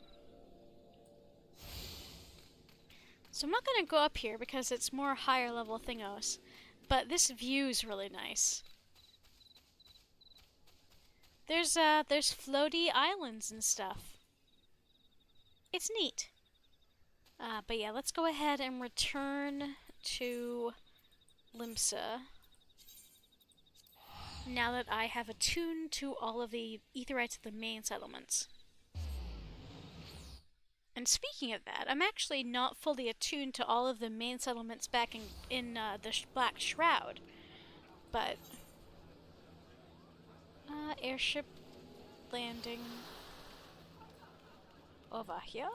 So I'm not gonna go up here because it's more higher level thingos. But this view's really nice. There's floaty islands and stuff. It's neat. But yeah, let's go ahead and return to Limsa. now that I have attuned to all of the aetherites of the main settlements. And speaking of that, I'm actually not fully attuned to all of the main settlements back in the Black Shroud. But, airship landing over here.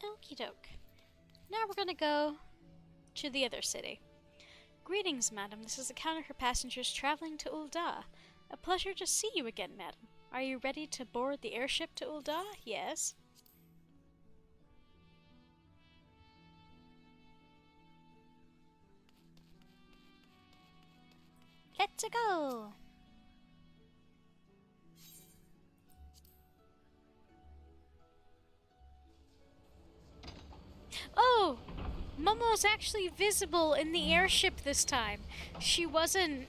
Okie doke. Now we're gonna go to the other city. Greetings, madam. This is a counter for passengers traveling to Ul'dah. A pleasure to see you again, madam. Are you ready to board the airship to Ul'dah? Yes. Let's go! Oh! Momo's actually visible in the airship this time. She wasn't,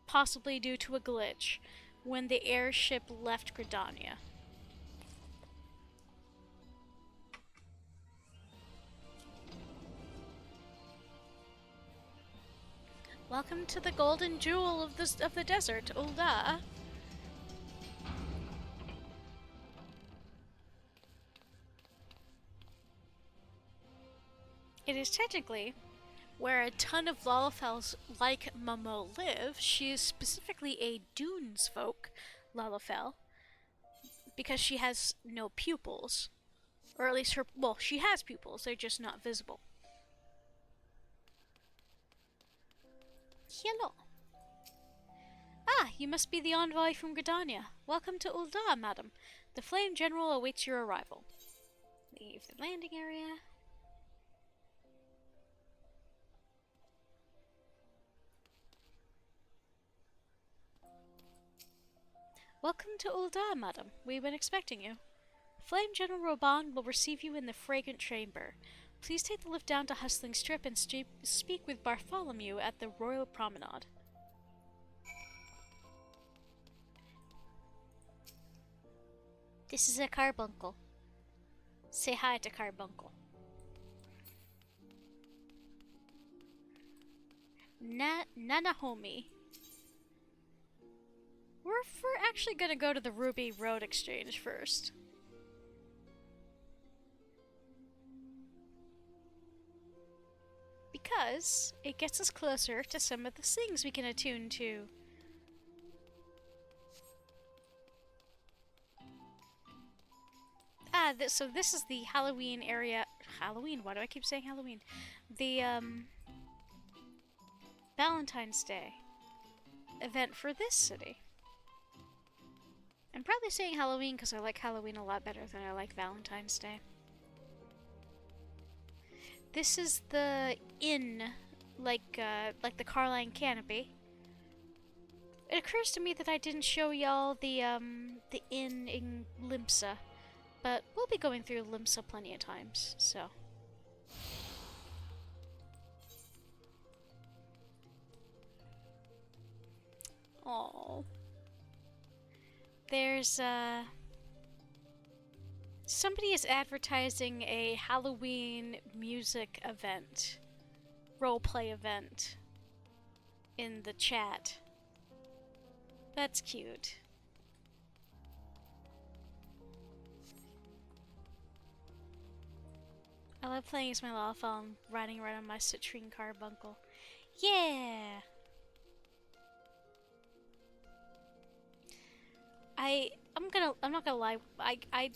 possibly due to a glitch when the airship left Gridania. Welcome to the golden jewel of the desert, Ul'dah. It is technically where a ton of Lalafels like Momo live. She is specifically a Dunes folk Lalafell because she has no pupils. Or at least she has pupils, they're just not visible. Hello. Ah, you must be the envoy from Gridania. Welcome to Ul'dah, madam. The Flame General awaits your arrival. Leave the landing area. Welcome to Ul'dah, madam. We've been expecting you. Flame General Roban will receive you in the Fragrant Chamber. Please take the lift down to Hustling Strip and speak with Bartholomew at the Royal Promenade. This is a carbuncle. Say hi to Carbuncle. Nanahomi. We're actually gonna go to the Ruby Road Exchange first. Because it gets us closer to some of the things we can attune to. So this is the Halloween area. Halloween? Why do I keep saying Halloween? The, Valentine's Day event for this city. I'm probably saying Halloween because I like Halloween a lot better than I like Valentine's Day. This is the inn, like the Carline Canopy. It occurs to me that I didn't show y'all the inn in Limsa, but we'll be going through Limsa plenty of times, so. Aww. There's, somebody is advertising a Halloween music event, roleplay event, in the chat. That's cute. I love playing as my Lalafell and riding around on my citrine carbuncle. Yeah! I'm not gonna lie, I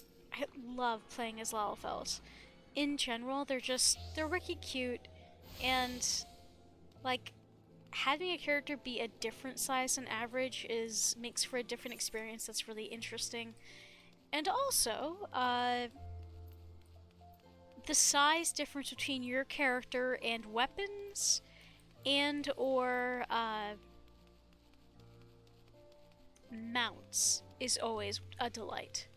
love playing as Lalafells. In general, they're wicked cute, and, like, having a character be a different size than average makes for a different experience that's really interesting. And also, the size difference between your character and weapons and or mounts is always a delight.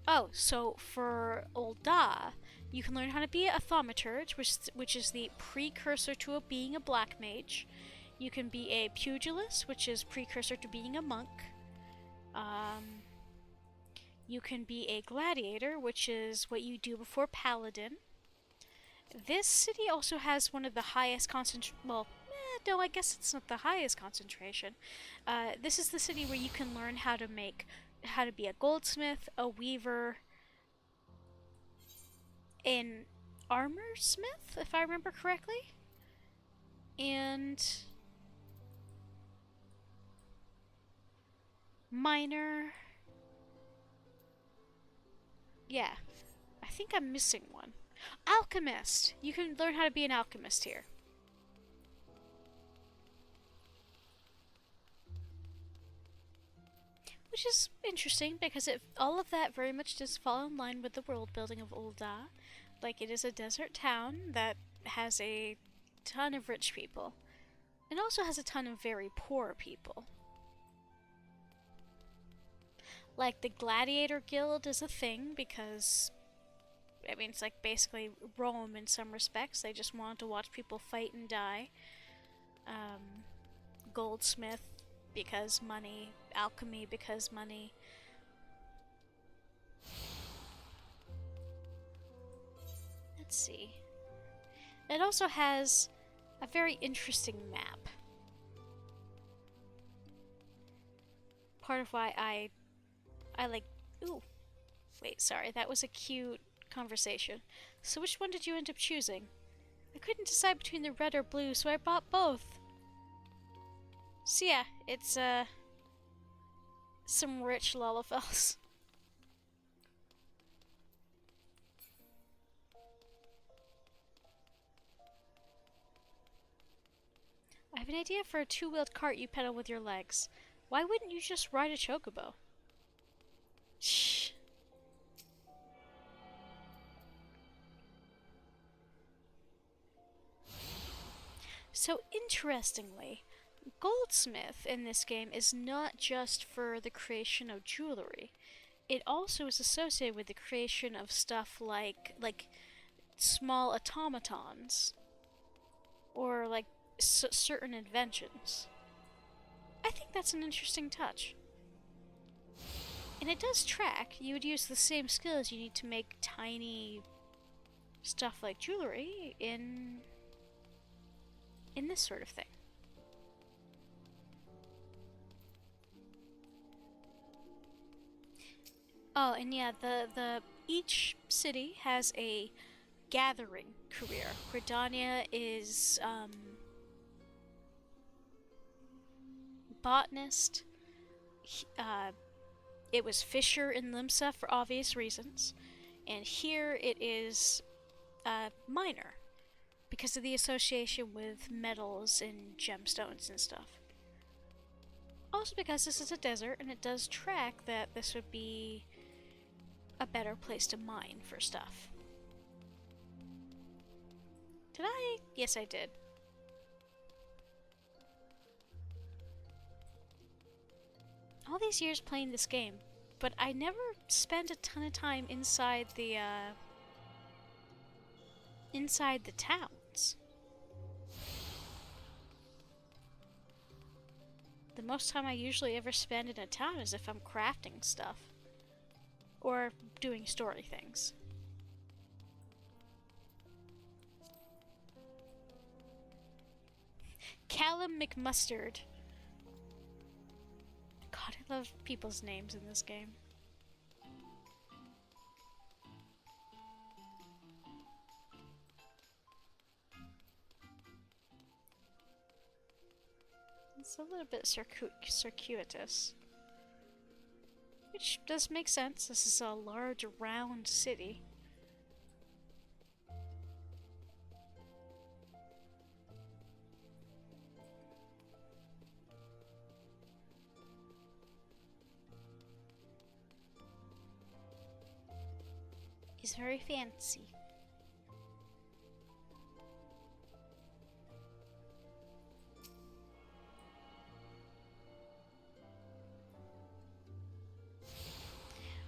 Oh, so for Ul'dah, You can learn how to be a thaumaturge, which is the precursor to being a black mage. You can be a pugilist, which is precursor to being a monk. You can be a gladiator, which is what you do before paladin. This city also has one of the highest no, I guess it's not the highest concentration. This is the city where you can learn how to be a goldsmith, a weaver, an armor smith, if I remember correctly, and miner. Yeah, I think I'm missing one. Alchemist! You can learn how to be an alchemist here. Which is interesting because all of that very much does fall in line with the world building of Ul'dah. Like, it is a desert town that has a ton of rich people. It also has a ton of very poor people. Like, the Gladiator Guild is a thing because, I mean, it's like basically Rome in some respects. They just wanted to watch people fight and die. Goldsmith because money. Alchemy because money. Let's see. It also has a very interesting map. Part of why I like... Ooh. Wait, sorry, that was a cute conversation. So which one did you end up choosing? I couldn't decide between the red or blue, so I bought both. So yeah, it's, some rich Lalafels. I have an idea for a two-wheeled cart you pedal with your legs. Why wouldn't you just ride a chocobo? Shh. So interestingly, goldsmith in this game is not just for the creation of jewelry. It also is associated with the creation of stuff like small automatons or like certain inventions. I think that's an interesting touch. And it does track. You would use the same skills you need to make tiny stuff like jewelry in this sort of thing. Oh, and yeah, the each city has a gathering career. Gridania is botanist. It was fisher in Limsa for obvious reasons, and here it is miner because of the association with metals and gemstones and stuff. Also because this is a desert and it does track that this would be a better place to mine for stuff. Did I? Yes, I did. All these years playing this game, but I never spent a ton of time inside the towns. The most time I usually ever spend in a town is if I'm crafting stuff. Or doing story things. Callum McMustard. God, I love people's names in this game. It's a little bit circuitous. Which does make sense. This is a large, round city. It's very fancy.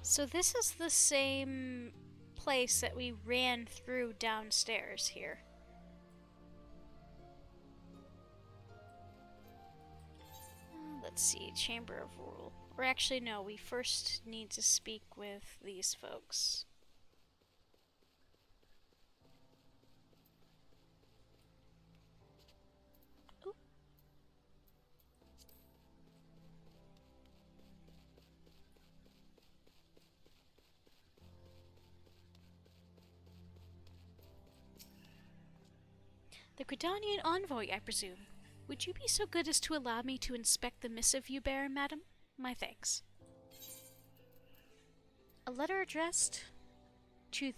So this is the same place that we ran through downstairs here. Let's see, Chamber of Rule. Or actually, no, we first need to speak with these folks. Ooh. The Gridanian envoy, I presume. Would you be so good as to allow me to inspect the missive you bear, madam? My thanks. A letter addressed to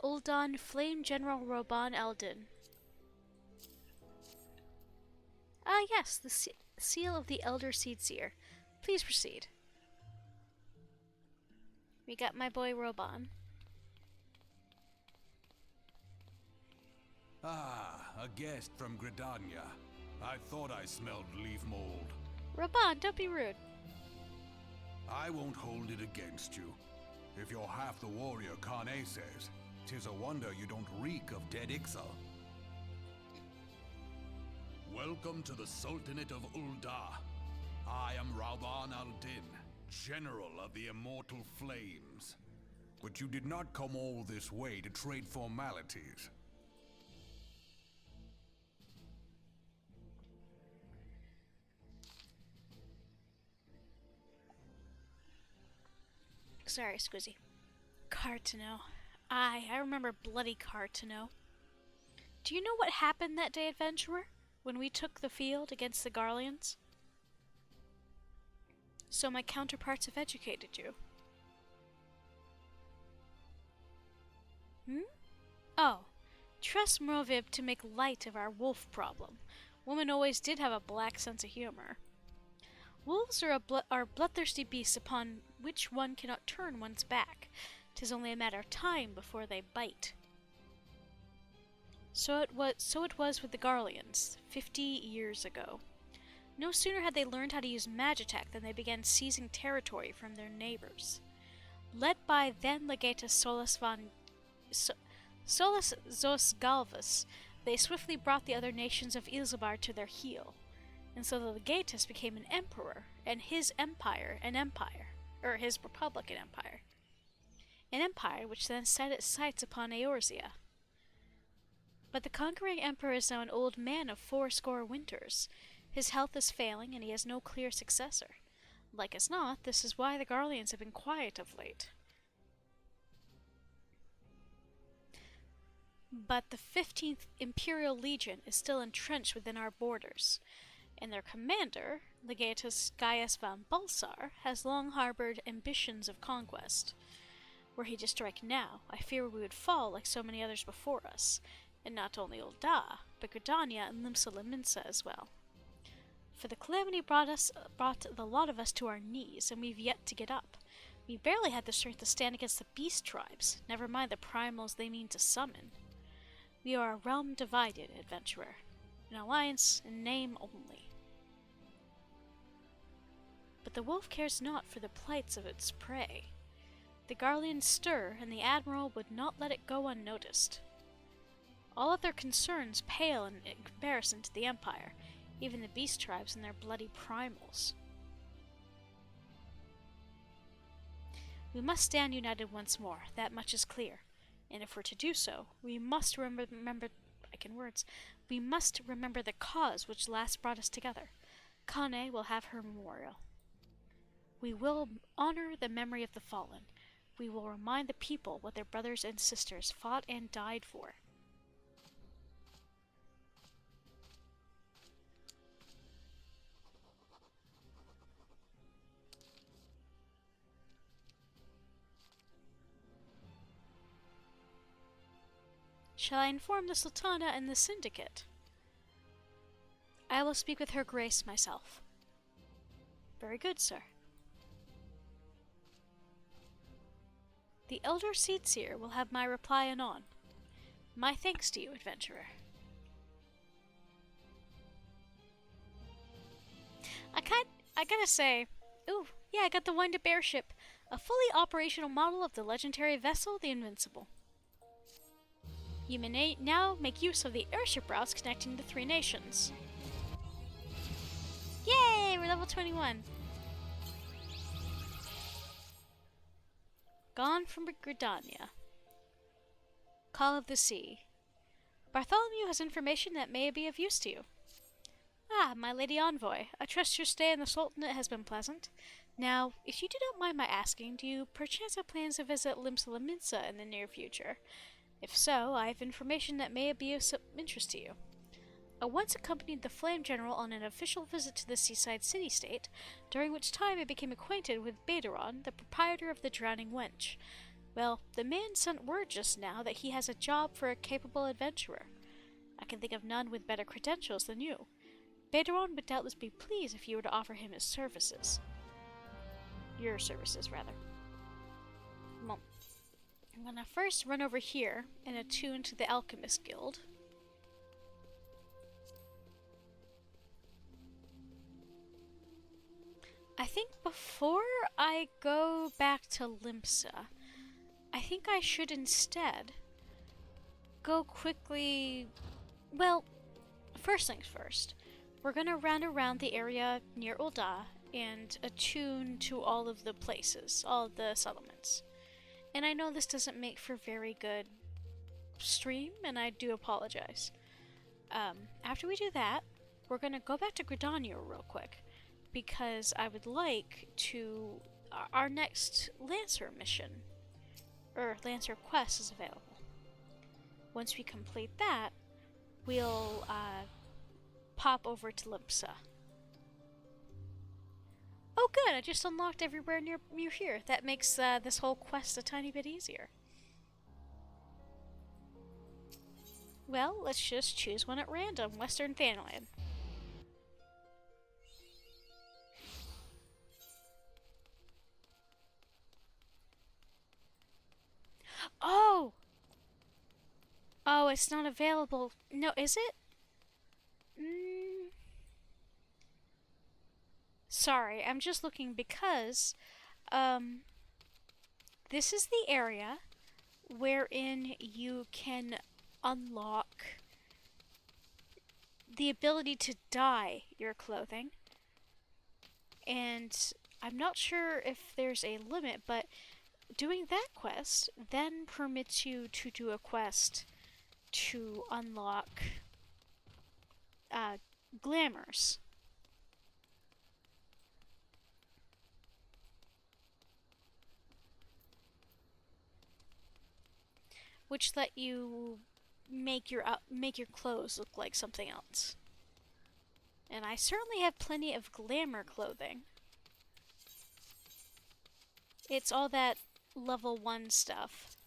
Uldan Flame General Roban Eldon. Ah, yes, the seal of the Elder Seedseer. Please proceed. We got my boy Roban. Ah, a guest from Gridania. I thought I smelled leaf mold. Roban, don't be rude. I won't hold it against you. If you're half the warrior Kane says, 'tis a wonder you don't reek of dead Ixal. Welcome to the Sultanate of Ulda. I am Rauban al-Din, General of the Immortal Flames. But you did not come all this way to trade formalities. Sorry, Squizzy. Cartano. I remember bloody Cartano. Do you know what happened that day, adventurer? When we took the field against the Garleans? So my counterparts have educated you. Oh. Trust Mrovib to make light of our wolf problem. Women always did have a black sense of humor. Wolves are bloodthirsty beasts upon which one cannot turn one's back. 'Tis only a matter of time before they bite. So it was with the Garleans, 50 years ago. No sooner had they learned how to use Magitech than they began seizing territory from their neighbors. Led by then Legatus Solus Zos Galvus, they swiftly brought the other nations of Ilzabar to their heel. And so the Legatus became an emperor, and his empire an empire, or his republic an empire. An empire which then set its sights upon Eorzea. But the conquering emperor is now an old man of 80 winters. His health is failing, and he has no clear successor. Like as not, this is why the Garleans have been quiet of late. But the 15th Imperial Legion is still entrenched within our borders, and their commander, Legatus Gaius von Balsar, has long harbored ambitions of conquest. Were he to strike now, I fear we would fall like so many others before us, and not only Ulda, but Gridania and Limsa as well. For the calamity brought the lot of us to our knees, and we've yet to get up. We barely had the strength to stand against the beast tribes, never mind the primals they mean to summon. We are a realm divided, adventurer. An alliance in name only. But the wolf cares not for the plights of its prey. The Garleans stir, and the Admiral would not let it go unnoticed. All of their concerns pale in comparison to the Empire, even the beast tribes and their bloody primals. We must stand united once more, that much is clear. And if we're to do so, we must remember the cause which last brought us together. Kane will have her memorial. We will honor the memory of the fallen. We will remind the people what their brothers and sisters fought and died for. Shall I inform the Sultana and the Syndicate? I will speak with her grace myself. Very good, sir. The Elder Seedseer will have my reply anon. My thanks to you, adventurer. I gotta say, ooh, yeah, I got the wind-up airship. A fully operational model of the legendary vessel, the Invincible. You may now make use of the airship routes connecting the three nations. Yay! We're level 21. Gone from Gridania. Call of the Sea. Bartholomew has information that may be of use to you. Ah, my lady envoy, I trust your stay in the Sultanate has been pleasant. Now, if you do not mind my asking, do you perchance have plans to visit Limsa in the near future? If so, I have information that may be of some interest to you. I once accompanied the Flame General on an official visit to the seaside city-state, during which time I became acquainted with Baderon, the proprietor of the Drowning Wench. Well, the man sent word just now that he has a job for a capable adventurer. I can think of none with better credentials than you. Baderon would doubtless be pleased if you were to offer him his services. Your services, rather. Well, I'm gonna first run over here and attune to the Alchemist Guild. I think before I go back to Limsa, I think I should instead go quickly... Well, first things first. We're gonna round around the area near Ul'dah and attune to all of the places, all of the settlements. And I know this doesn't make for very good stream, and I do apologize. After we do that, we're gonna go back to Gridania real quick, because I would like to... Our next Lancer mission, or Lancer quest, is available. Once we complete that, we'll pop over to Limsa. Oh good, I just unlocked everywhere near here. That makes this whole quest a tiny bit easier. Well, let's just choose one at random. Western Thanalan. Oh! Oh, it's not available. No, is it? Sorry, I'm just looking because this is the area wherein you can unlock the ability to dye your clothing. And I'm not sure if there's a limit, but doing that quest then permits you to do a quest to unlock glamours. Which let you make your clothes look like something else. And I certainly have plenty of glamour clothing. It's all that level 1 stuff.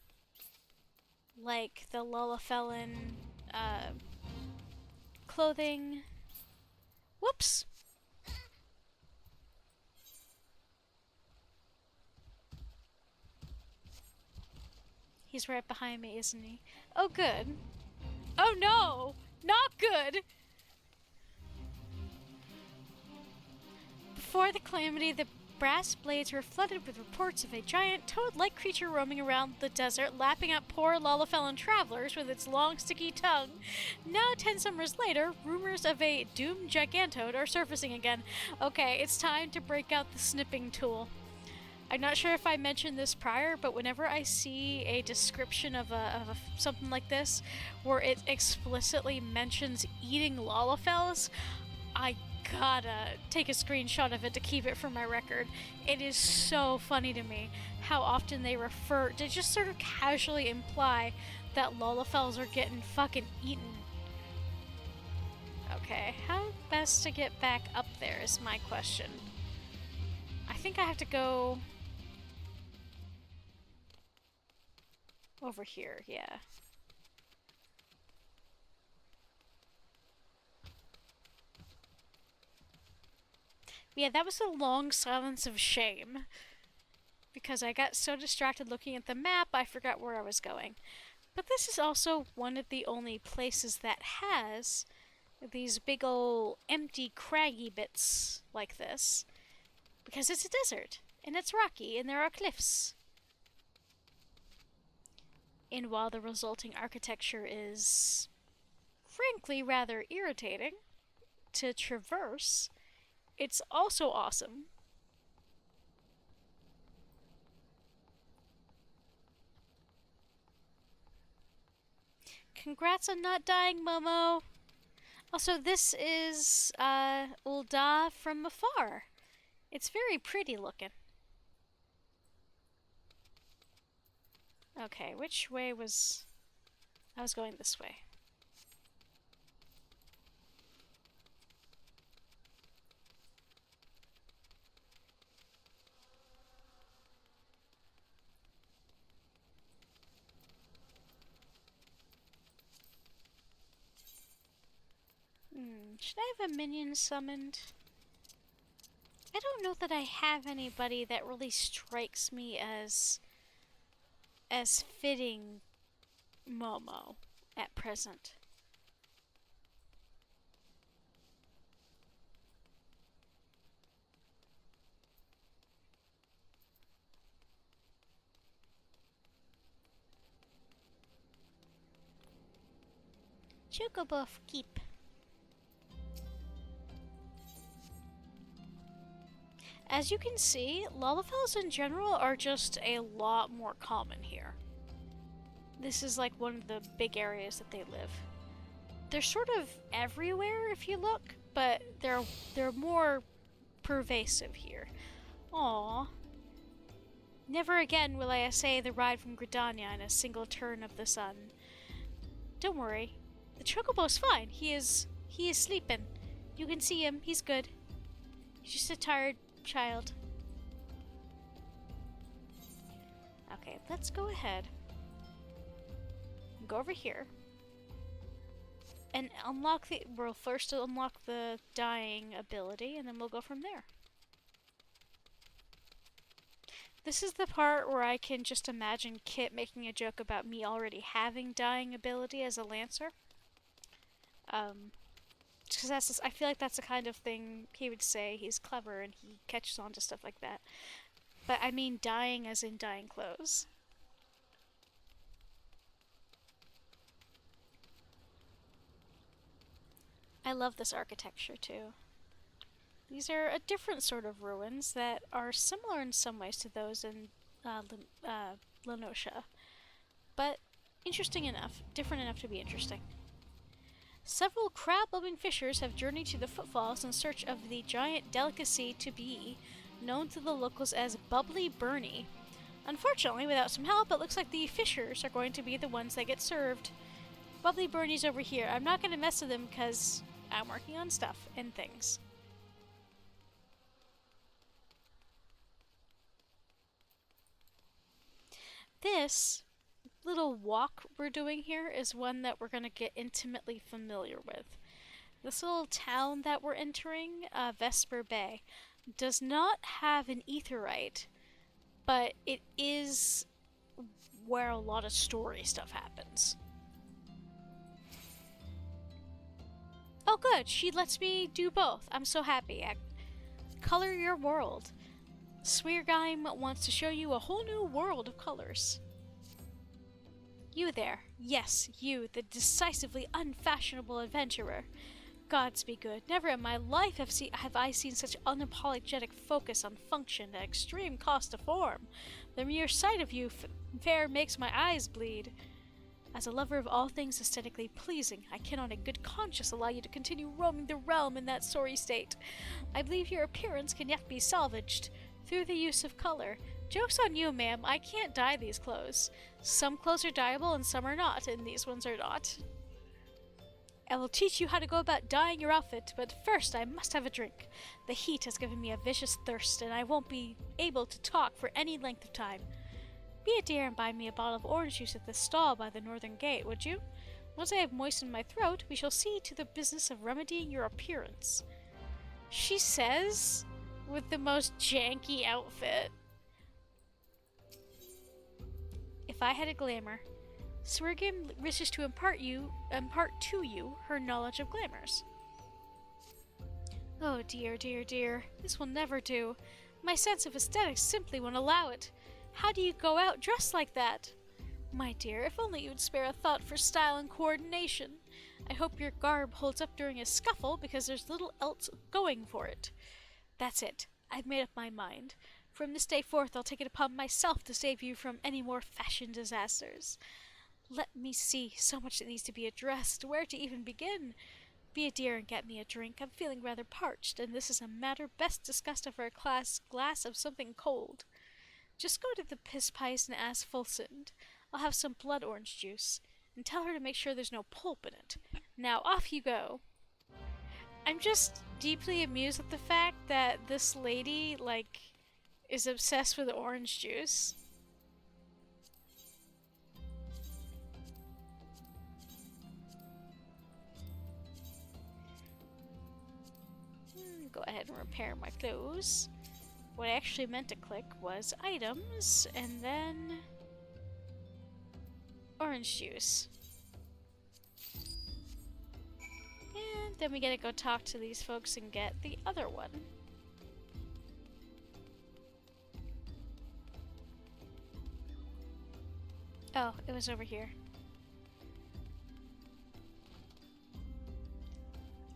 Like the Lullafellan clothing. Whoops! He's right behind me, isn't he? Oh, good. Oh no! Not good! Before the calamity, the brass blades were flooded with reports of a giant toad-like creature roaming around the desert, lapping up poor Lullafellan travelers with its long, sticky tongue. Now, 10 summers later, rumors of a doomed gigantode are surfacing again. Okay, it's time to break out the snipping tool. I'm not sure if I mentioned this prior, but whenever I see a description of something like this, where it explicitly mentions eating Lullafels, I gotta take a screenshot of it to keep it for my record. It is so funny to me how often they just sort of casually imply that Lullafels are getting fucking eaten. Okay, how best to get back up there is my question. I think I have to go over here, yeah. Yeah, that was a long silence of shame. Because I got so distracted looking at the map, I forgot where I was going. But this is also one of the only places that has these big ol' empty craggy bits like this. Because it's a desert. and it's rocky, and there are cliffs. And while the resulting architecture is, frankly, rather irritating to traverse, it's also awesome. Congrats on not dying, Momo! Also, this is, Ul'dah from afar. It's very pretty looking. Okay, which way was... I was going this way. Should I have a minion summoned? I don't know that I have anybody that really strikes me as fitting Momo at present. Chocobo keep. As you can see, Lalafels in general are just a lot more common here. This is like one of the big areas that they live. They're sort of everywhere if you look, but they're more pervasive here. Aww. Never again will I essay the ride from Gridania in a single turn of the sun. Don't worry. The Chocobo's fine. He is sleeping. You can see him. He's good. He's just a tired child. Okay, let's go ahead. Go over here. And we'll first unlock the dying ability, and then we'll go from there. This is the part where I can just imagine Kit making a joke about me already having dying ability as a Lancer. Because I feel like that's the kind of thing he would say. He's clever and he catches on to stuff like that. But I mean dying as in dying clothes. I love this architecture too. These are a different sort of ruins that are similar in some ways to those in Lenosha. But interesting enough, different enough to be interesting. Several crab-loving fishers have journeyed to the footfalls in search of the giant delicacy to be, known to the locals as Bubbly Bernie. Unfortunately, without some help, it looks like the fishers are going to be the ones that get served. Bubbly Bernie's over here. I'm not going to mess with him because I'm working on stuff and things. This little walk we're doing here is one that we're going to get intimately familiar with. This little town that we're entering, Vesper Bay, does not have an aetheryte, but it is where a lot of story stuff happens. Oh good, she lets me do both. I'm so happy. Color your world. Sweargeim wants to show you a whole new world of colors. You there. Yes, you, the decisively unfashionable adventurer. Gods be good. Never in my life have I seen such unapologetic focus on function at extreme cost to form. The mere sight of you fair makes my eyes bleed. As a lover of all things aesthetically pleasing, I cannot in good conscience allow you to continue roaming the realm in that sorry state. I believe your appearance can yet be salvaged through the use of color. Joke's on you, ma'am. I can't dye these clothes. Some clothes are dyeable and some are not, and these ones are not. I will teach you how to go about dyeing your outfit, but first I must have a drink. The heat has given me a vicious thirst, and I won't be able to talk for any length of time. Be a dear and buy me a bottle of orange juice at the stall by the northern gate, would you? Once I have moistened my throat, we shall see to the business of remedying your appearance. She says, with the most janky outfit. If I had a glamour, Sweargeim wishes to impart to you her knowledge of glamours. Oh dear, dear, dear. This will never do. My sense of aesthetics simply won't allow it. How do you go out dressed like that? My dear, if only you'd spare a thought for style and coordination. I hope your garb holds up during a scuffle, because there's little else going for it. That's it. I've made up my mind. From this day forth, I'll take it upon myself to save you from any more fashion disasters. Let me see. So much that needs to be addressed. Where to even begin? Be a dear and get me a drink. I'm feeling rather parched, and this is a matter best discussed over a glass of something cold. Just go to the piss pies and ask Fulsand. I'll have some blood orange juice, and tell her to make sure there's no pulp in it. Now off you go. I'm just deeply amused at the fact that this lady, is obsessed with orange juice. Go ahead and repair my clothes. What I actually meant to click was items, and then orange juice. And then we gotta go talk to these folks and get the other one. Oh, it was over here.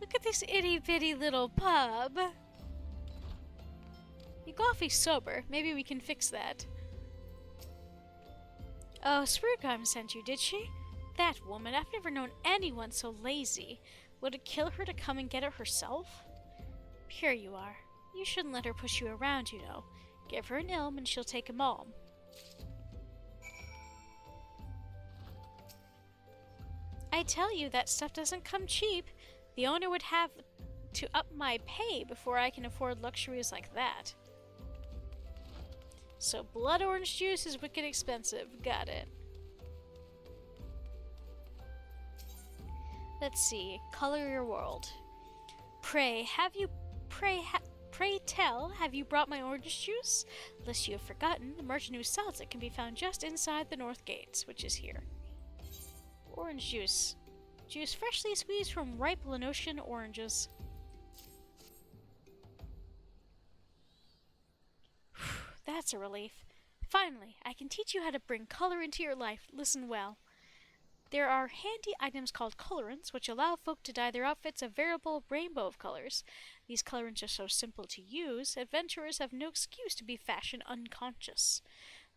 Look at this itty-bitty little pub. You're awfully sober. Maybe we can fix that. Oh, Spruegheim sent you, did she? That woman, I've never known anyone so lazy. Would it kill her to come and get it herself? Here you are. You shouldn't let her push you around, you know. Give her an ilm and she'll take 'em all. I tell you, that stuff doesn't come cheap. The owner would have to up my pay before I can afford luxuries like that. So blood orange juice is wicked expensive. Got it. Let's see. Color your world. Pray tell, have you brought my orange juice? Lest you have forgotten, the merchant who sells it can be found just inside the north gates, which is here. Orange juice. Juice freshly squeezed from ripe Lenosian oranges. That's a relief. Finally, I can teach you how to bring color into your life. Listen well. There are handy items called colorants, which allow folk to dye their outfits a veritable rainbow of colors. These colorants are so simple to use, adventurers have no excuse to be fashion unconscious.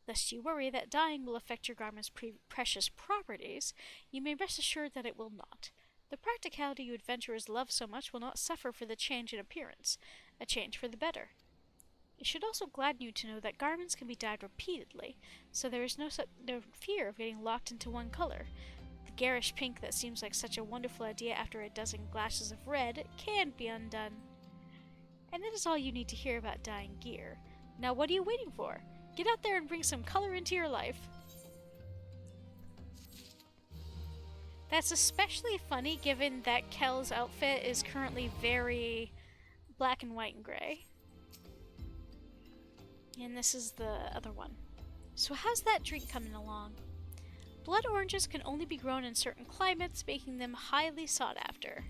Lest you worry that dyeing will affect your garment's precious properties, you may rest assured that it will not. The practicality you adventurers love so much will not suffer for the change in appearance, a change for the better. It should also gladden you to know that garments can be dyed repeatedly, so there is no fear of getting locked into one color. The garish pink that seems like such a wonderful idea after a dozen glasses of red can be undone. And that is all you need to hear about dyeing gear. Now what are you waiting for? Get out there and bring some color into your life. That's especially funny given that Kel's outfit is currently very black and white and gray. And this is the other one. So how's that drink coming along? Blood oranges can only be grown in certain climates, making them highly sought after.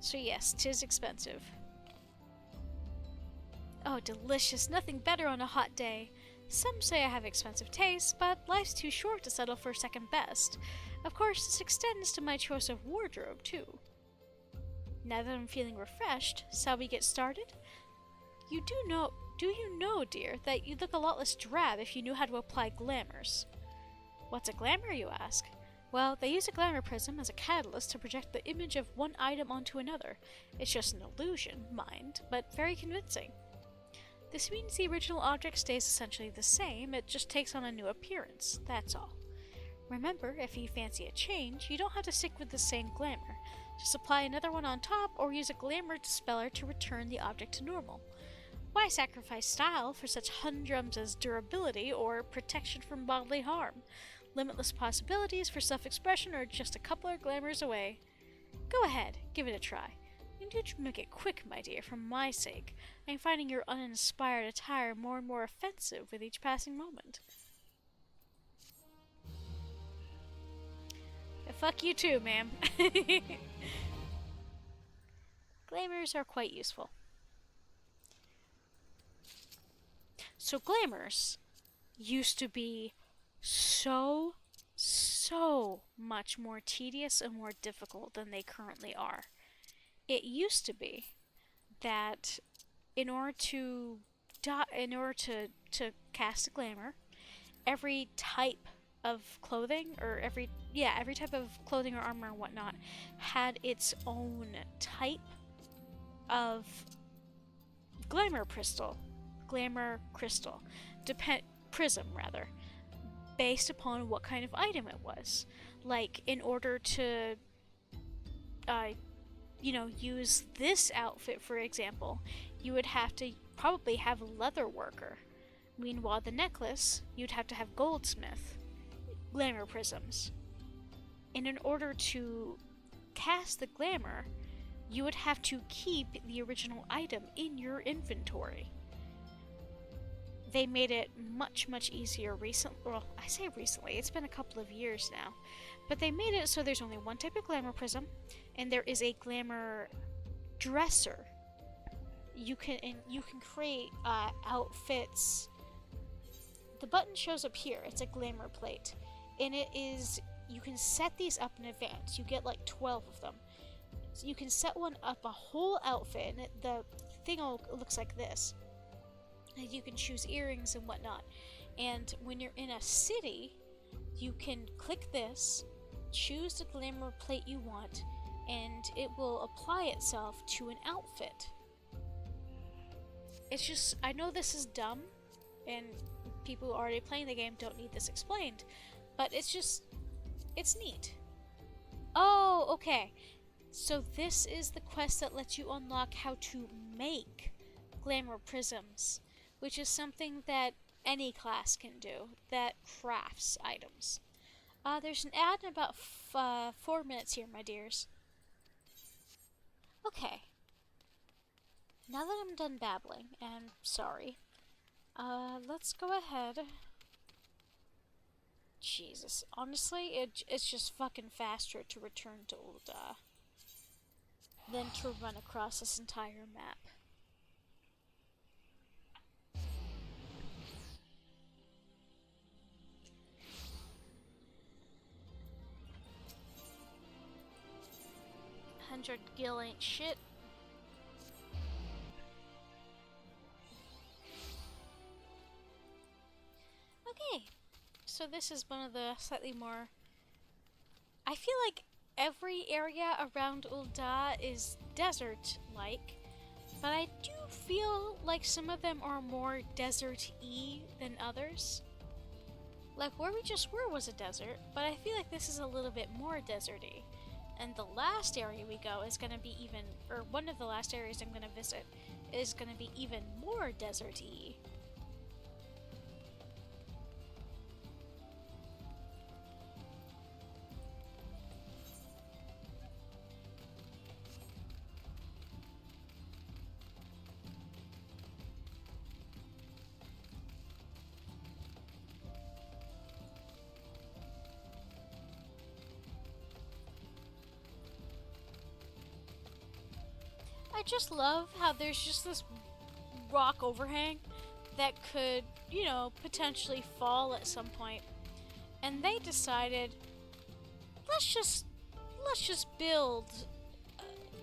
So yes, 'tis expensive. Oh, delicious. Nothing better on a hot day. Some say I have expensive tastes, but life's too short to settle for second best. Of course, this extends to my choice of wardrobe, too. Now that I'm feeling refreshed, shall we get started? Do you know, dear, that you'd look a lot less drab if you knew how to apply glamours? What's a glamour, you ask? Well, they use a glamour prism as a catalyst to project the image of one item onto another. It's just an illusion, mind, but very convincing. This means the original object stays essentially the same, it just takes on a new appearance, that's all. Remember, if you fancy a change, you don't have to stick with the same glamour. Just apply another one on top, or use a glamour dispeller to return the object to normal. Why sacrifice style for such humdrums as durability or protection from bodily harm? Limitless possibilities for self-expression are just a couple of glamours away. Go ahead, give it a try. And do make it quick, my dear, for my sake. I'm finding your uninspired attire more and more offensive with each passing moment. Fuck you too, ma'am. Glamours are quite useful. So glamours used to be so, so much more tedious and more difficult than they currently are. It used to be that in order to cast a glamour, every type of clothing or every type of clothing or armor and whatnot had its own type of glamour crystal, prism rather, based upon what kind of item it was. Like, in order to use this outfit, for example, you would have to probably have a leather worker. Meanwhile, the necklace, you'd have to have goldsmith, glamour prisms. And in order to cast the glamour, you would have to keep the original item in your inventory. They made it much, much easier recently. Well, I say recently, it's been a couple of years now. But they made it so there's only one type of glamour prism, and there is a glamour dresser. You can create outfits. The button shows up here. It's a glamour plate, and you can set these up in advance. You get like 12 of them. So you can set one up, a whole outfit, and the thing looks like this. And you can choose earrings and whatnot. And when you're in a city, you can click this, choose the glamour plate you want, and it will apply itself to an outfit. It's just, I know this is dumb, and people already playing the game don't need this explained, but it's neat. Oh, okay. So this is the quest that lets you unlock how to make glamour prisms, which is something that any class can do, that crafts items. There's an ad in about 4 minutes here, my dears. Okay. Now that I'm done babbling, and sorry, let's go ahead. Jesus, honestly, it's just fucking faster to return to Ul'dah than to run across this entire map. $100 gil ain't shit. Okay, so this is one of the slightly more... I feel like every area around Ul'dah is desert-like, but I do feel like some of them are more desert-y than others. Like, where we just were was a desert, but I feel like this is a little bit more desert-y. And the last area we go is going to be even, or one of the last areas I'm going to visit is going to be even more desert-y. I just love how there's just this rock overhang that could, potentially fall at some point. And they decided, let's just build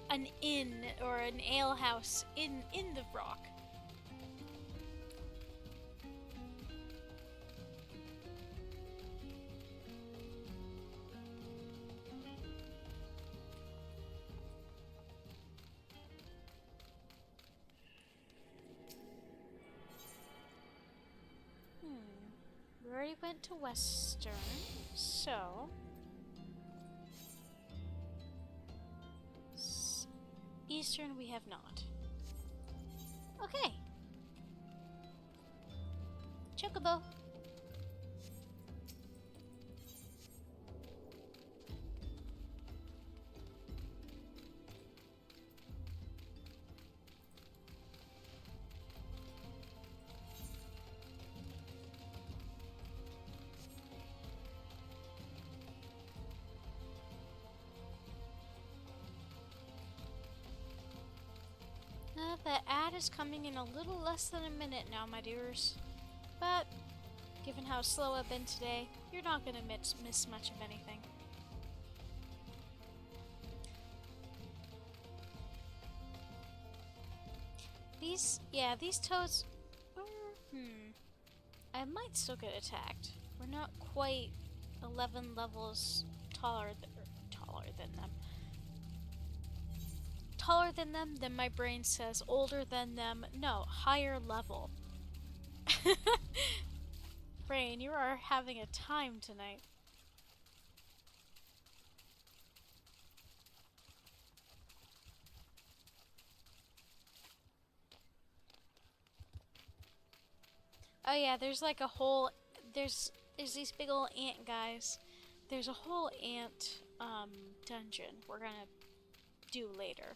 an inn or an ale house in the rock. We already went to Western, so... Eastern we have not. Okay. Chocobo. The ad is coming in a little less than a minute now, my dears. But given how slow I've been today, you're not gonna miss much of anything. These toads I might still get attacked. We're not quite 11 levels taller than them. Taller than them, then my brain says older than them. No, higher level. Brain, you are having a time tonight. Oh yeah, there's like a whole there's these big old ant guys. There's a whole ant dungeon we're gonna do later.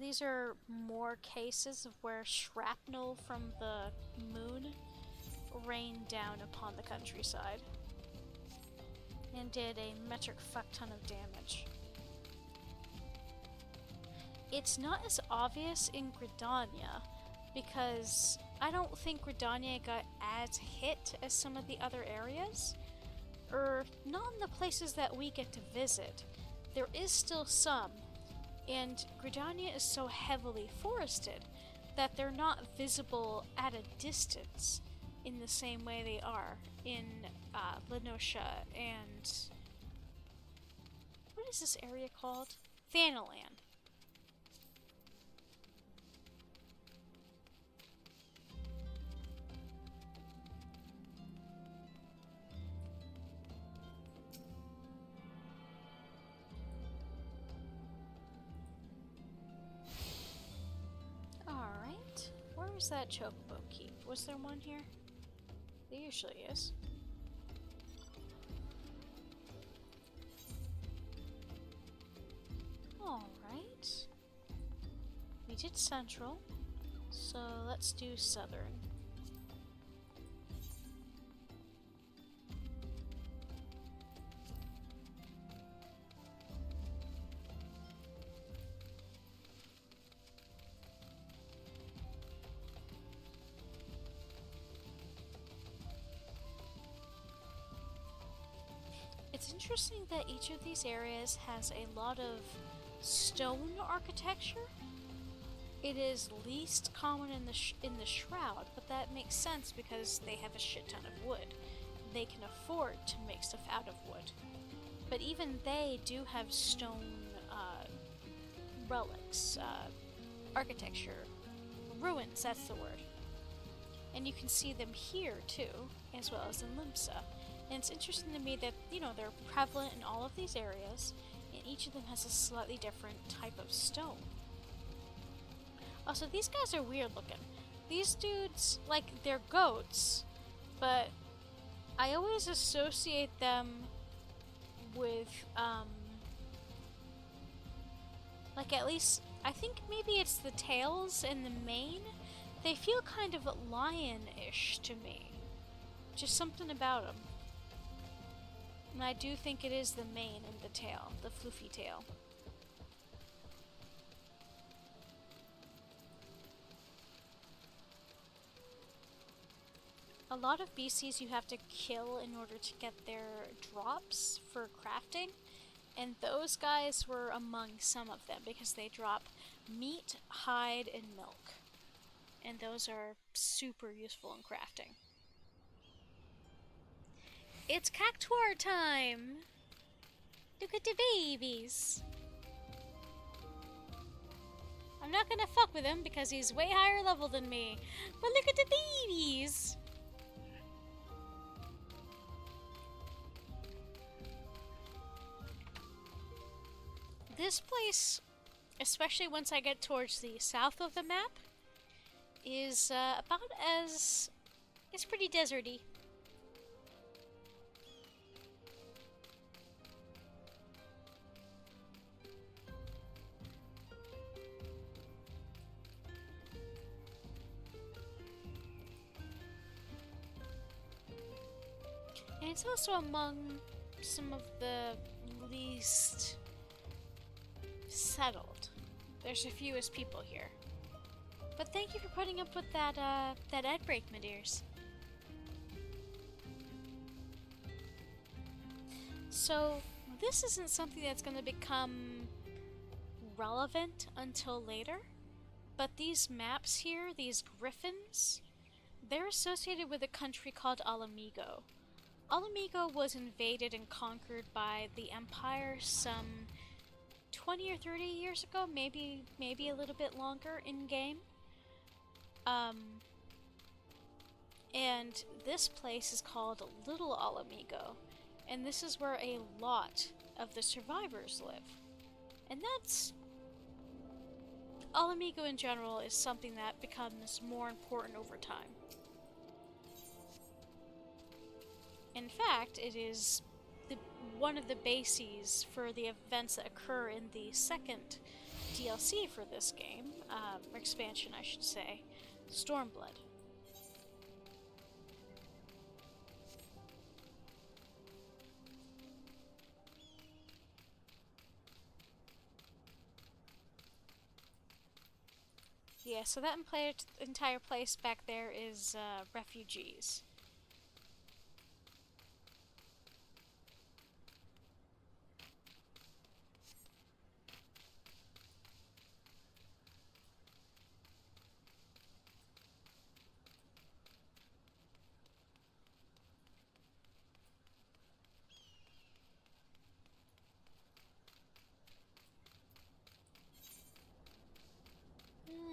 These are more cases of where shrapnel from the moon rained down upon the countryside and did a metric fuck ton of damage. It's not as obvious in Gridania because I don't think Gridania got as hit as some of the other areas, or not in the places that we get to visit. There is still some, and Gridania is so heavily forested that they're not visible at a distance in the same way they are in Lenosha and... what is this area called? Thanalan. Alright. Where was that chocobo keep? Was there one here? There usually is. Alright. We did central, so let's do southern. It's interesting that each of these areas has a lot of stone architecture. It is least common in the Shroud, but that makes sense because they have a shit ton of wood. They can afford to make stuff out of wood. But even they do have stone relics, architecture, ruins, that's the word. And you can see them here too, as well as in Limsa. And it's interesting to me that, you know, they're prevalent in all of these areas, and each of them has a slightly different type of stone. Also, these guys are weird looking. These dudes, like, they're goats, but I always associate them with, like, at least, I think maybe it's the tails and the mane. They feel kind of lion-ish to me. Just something about them. And I do think it is the mane and the tail, the floofy tail. A lot of BCs you have to kill in order to get their drops for crafting, and those guys were among some of them because they drop meat, hide, and milk. And those are super useful in crafting. It's cactuar time! Look at the babies! I'm not gonna fuck with him because he's way higher level than me. But look at the babies! This place, especially once I get towards the south of the map, is about as... it's pretty deserty. it's also among some of the least settled. There's the fewest people here. But thank you for putting up with that ad break, my dears. So, this isn't something that's going to become relevant until later, but these maps here, these griffins, they're associated with a country called Alamigo. Alamigo was invaded and conquered by the Empire some 20 or 30 years ago, maybe a little bit longer in game. And this place is called Little Alamigo, and this is where a lot of the survivors live. And that's... Alamigo in general is something that becomes more important over time. In fact, it is one of the bases for the events that occur in the second DLC for this game, or expansion I should say, Stormblood. Yeah, so that entire place back there is refugees.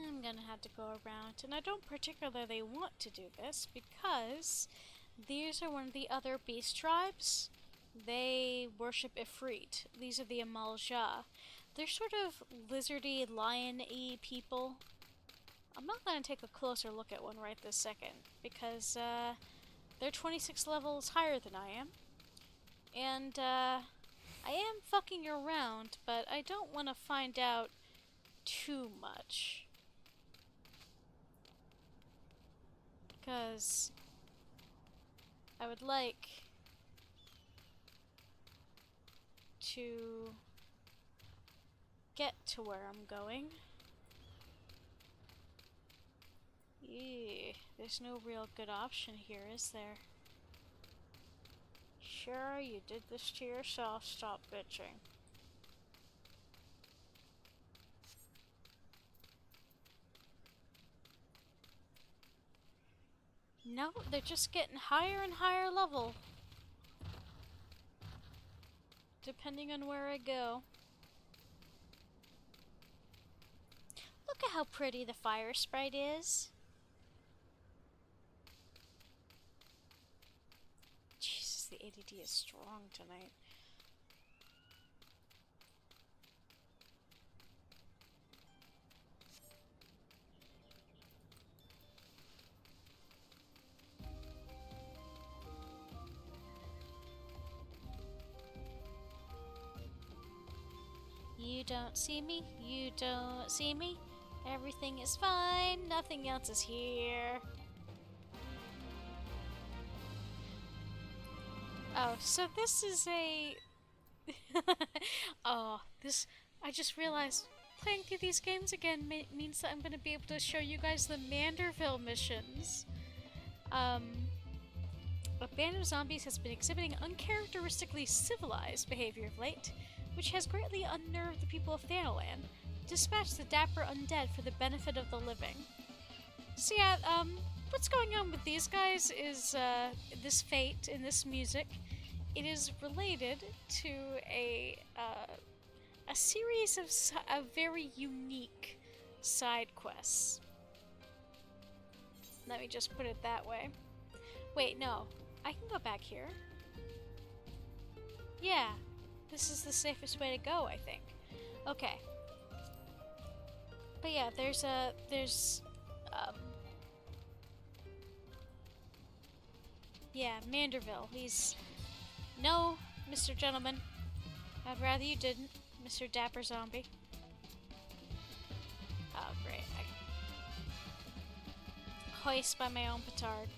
I'm gonna have to go around, and I don't particularly want to do this because these are one of the other beast tribes. They worship Ifrit. These are the Amalja. They're sort of lizardy, lion-y people. I'm not gonna take a closer look at one right this second because they're 26 levels higher than I am. And I am fucking around, but I don't want to find out too much. Because I would like to get to where I'm going. Yeah, there's no real good option here, is there? Sure, you did this to yourself. Stop bitching. No, they're just getting higher and higher level. Depending on where I go. Look at how pretty the fire sprite is. Jesus, the ADD is strong tonight. You don't see me, you don't see me. Everything is fine, nothing else is here. Oh, so this is a... oh, this... I just realized playing through these games again means that I'm going to be able to show you guys the Manderville missions. A band of zombies has been exhibiting uncharacteristically civilized behavior of late, which has greatly unnerved the people of Thanalan. Dispatch the dapper undead for the benefit of the living. So yeah, what's going on with these guys is this fate in this music. It is related to a series of very unique side quests. Let me just put it that way. Wait, no. I can go back here. Yeah. This is the safest way to go, I think. Okay. But yeah, yeah, Manderville. He's... No, Mr. Gentleman. I'd rather you didn't, Mr. Dapper Zombie. Oh, great. Hoist by my own petard.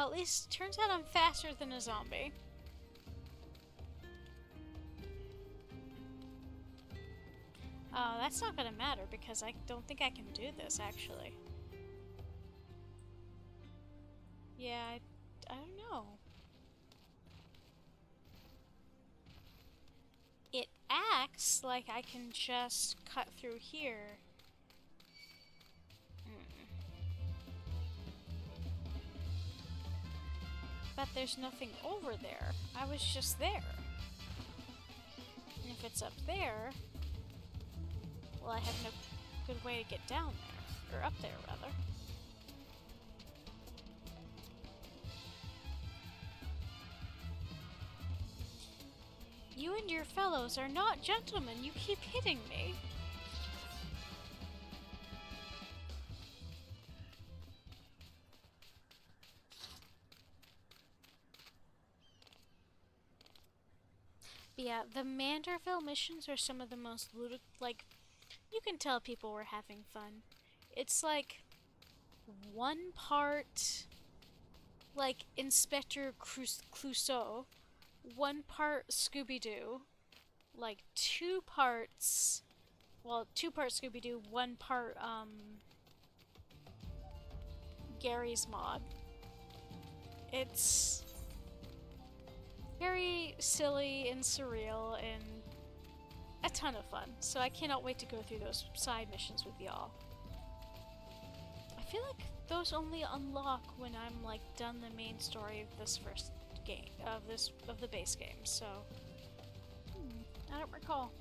Well, at least turns out I'm faster than a zombie. Oh, that's not gonna matter because I don't think I can do this, actually. Yeah, I don't know. It acts like I can just cut through here. But there's nothing over there. I was just there. And if it's up there, well, I have no good way to get down there. Or up there, rather. You and your fellows are not gentlemen. You keep hitting me. But yeah, the Manderville missions are some of the most like, you can tell people were having fun. It's like one part like Inspector Clouseau, one part Scooby-Doo, like two parts Scooby-Doo, one part Gary's Mod. It's very silly and surreal and a ton of fun. So I cannot wait to go through those side missions with y'all. I feel like those only unlock when I'm like done the main story of this first game of the base game. So I don't recall.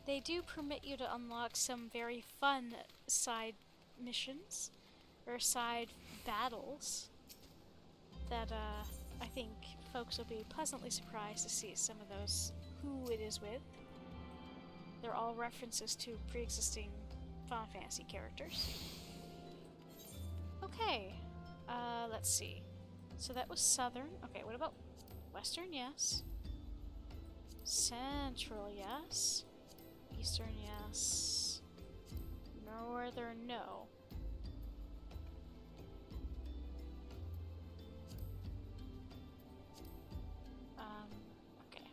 They do permit you to unlock some very fun side missions or side battles that I think folks will be pleasantly surprised to see some of those who it is with. They're all references to pre-existing Final Fantasy characters. Okay, let's see. So that was southern. Okay, what about western? Yes. Central, yes. Eastern, yes. Northern, no. Okay.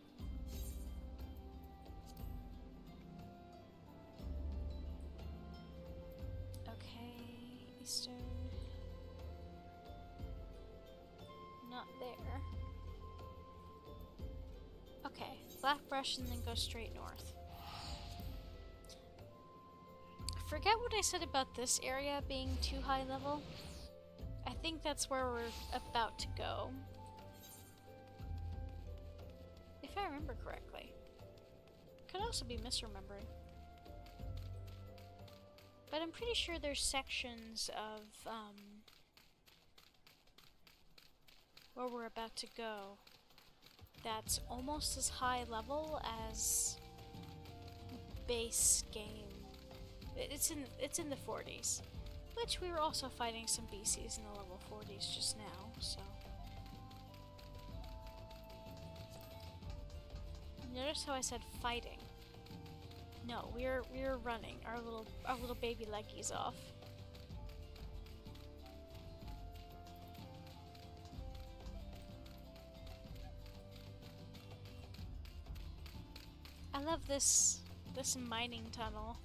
Okay, Eastern. Not there. Okay, Blackbrush and then go straight north. Forget what I said about this area being too high level. I think that's where we're about to go. If I remember correctly. Could also be misremembering. But I'm pretty sure there's sections of, where we're about to go that's almost as high level as base game. It's in the 40s, which we were also fighting some BCs in the level 40s just now, so. Notice how I said fighting. No, we're running our little baby leggies off. I love this mining tunnel.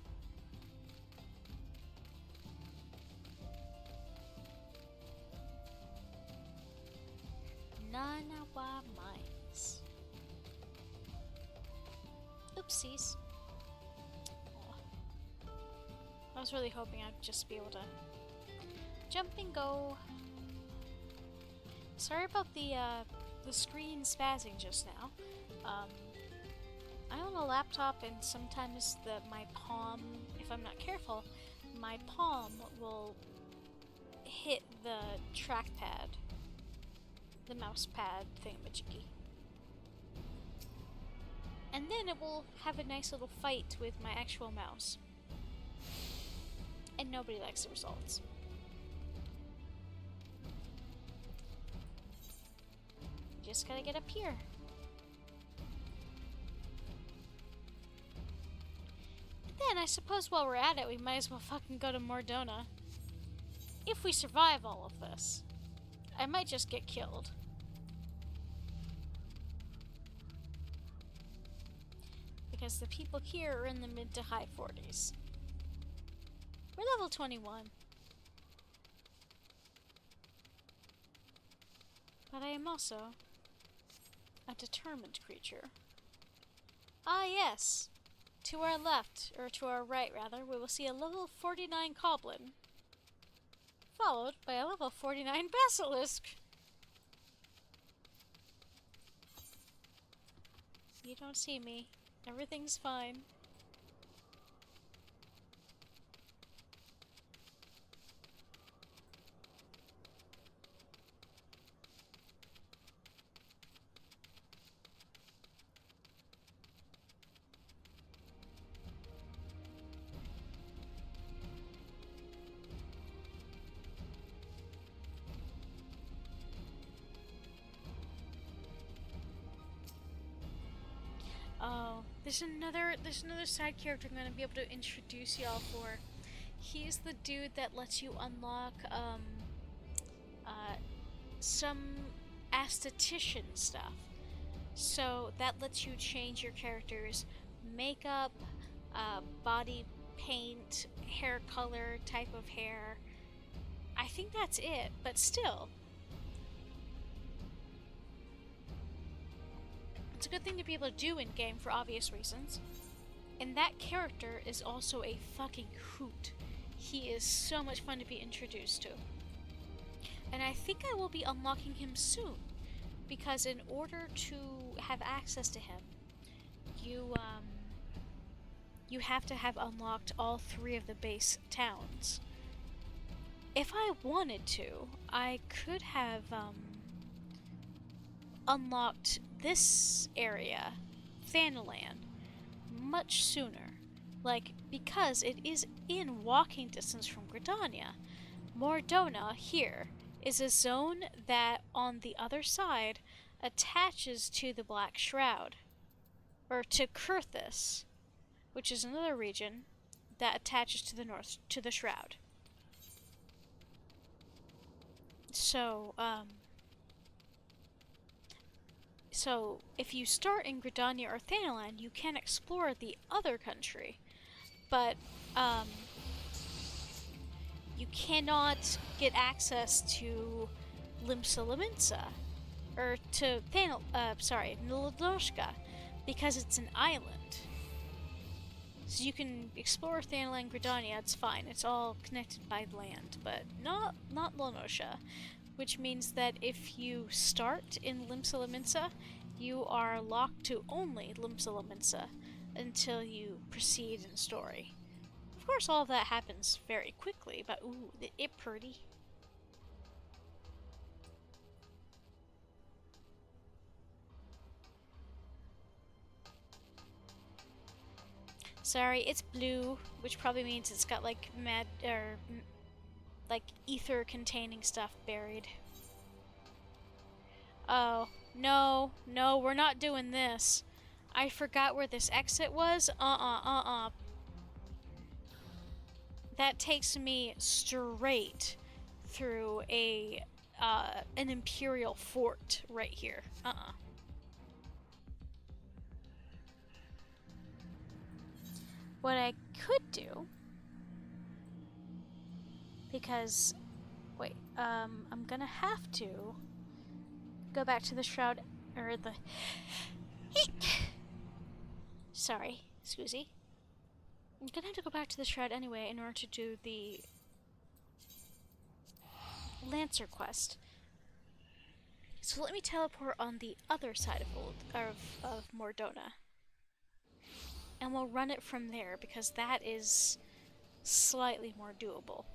Nanawa Mines. Oopsies. Oh. I was really hoping I'd just be able to jump and go. Sorry about the screen spazzing just now. I own a laptop and sometimes my palm, if I'm not careful, my palm will hit the trackpad. The mouse pad thingamajiggy. And then it will have a nice little fight with my actual mouse. And nobody likes the results. You just gotta get up here. And then I suppose while we're at it, we might as well fucking go to Mordona. if we survive all of this, I might just get killed. Because the people here are in the mid to high 40s. We're level 21. But I am also a determined creature. Ah, yes. To our left, or to our right rather, we will see a level 49 goblin, followed by a level 49 basilisk. You don't see me. Everything's fine. Oh, there's another side character I'm gonna be able to introduce y'all for. He's the dude that lets you unlock some aesthetician stuff. So that lets you change your character's makeup, body paint, hair color, type of hair. I think that's it, but still. It's a good thing to be able to do in-game for obvious reasons. And that character is also a fucking hoot. He is so much fun to be introduced to. And I think I will be unlocking him soon, because in order to have access to him, you have to have unlocked all 3 of the base towns. If I wanted to, I could have unlocked this area, Thanalan, much sooner. Like, because it is in walking distance from Gridania. Mordona, here, is a zone that, on the other side, attaches to the Black Shroud. Or to Kurthus, which is another region that attaches to the north, to the Shroud. So, So, if you start in Gridania or Thanalan, you can explore the other country, but, you cannot get access to Limsa Lominsa, or to Nildoshka, because it's an island. So you can explore Thanalan, Gridania, it's fine, it's all connected by land, but not Lonosha, which means that if you start in Limsa Lominsa, you are locked to only Limsa Lominsa until you proceed in story. Of course, all of that happens very quickly, but ooh, it pretty. Sorry, it's blue, which probably means it's got like like ether-containing stuff buried. Oh, no, we're not doing this. I forgot where this exit was. That takes me straight through an Imperial fort right here. What I could do, because, wait, I'm gonna have to go back to the Shroud, or the... Sorry, Scoozy. I'm gonna have to go back to the Shroud anyway in order to do the Lancer quest. So let me teleport on the other side of Mordona. And we'll run it from there, because that is slightly more doable.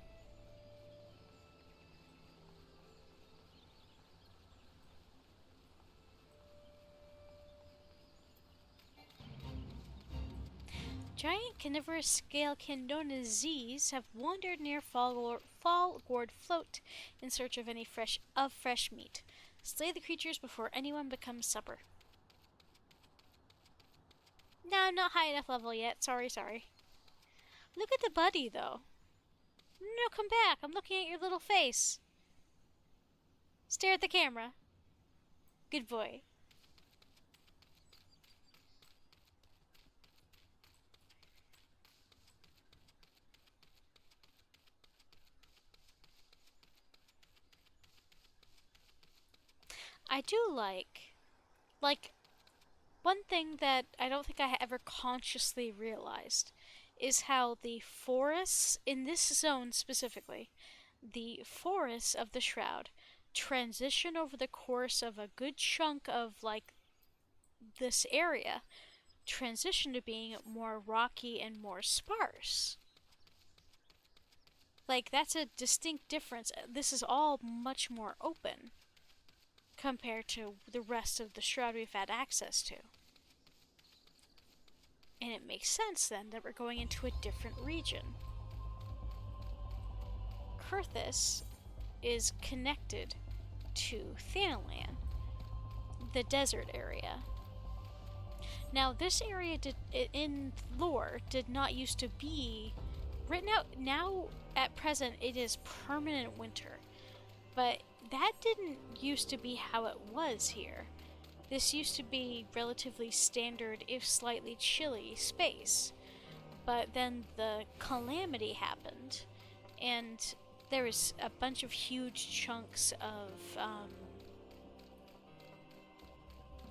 Giant carnivorous scale Kindona Z's have wandered near Fallgord Float in search of fresh meat. Slay the creatures before anyone becomes supper. No, I'm not high enough level yet. Sorry. Look at the buddy, though. No, come back. I'm looking at your little face. Stare at the camera. Good boy. I do like, one thing that I don't think I ever consciously realized is how the forests, in this zone specifically, the forests of the Shroud transition over the course of a good chunk of, like, this area, transition to being more rocky and more sparse. Like, that's a distinct difference. This is all much more open compared to the rest of the Shroud we've had access to. And it makes sense then that we're going into a different region. Kurthus is connected to Thanalan, the desert area. Now, this area in lore did not used to be written out. Now, at present, it is permanent winter, but that didn't used to be how it was here. This used to be relatively standard, if slightly chilly, space. But then the calamity happened, and there was a bunch of huge chunks of,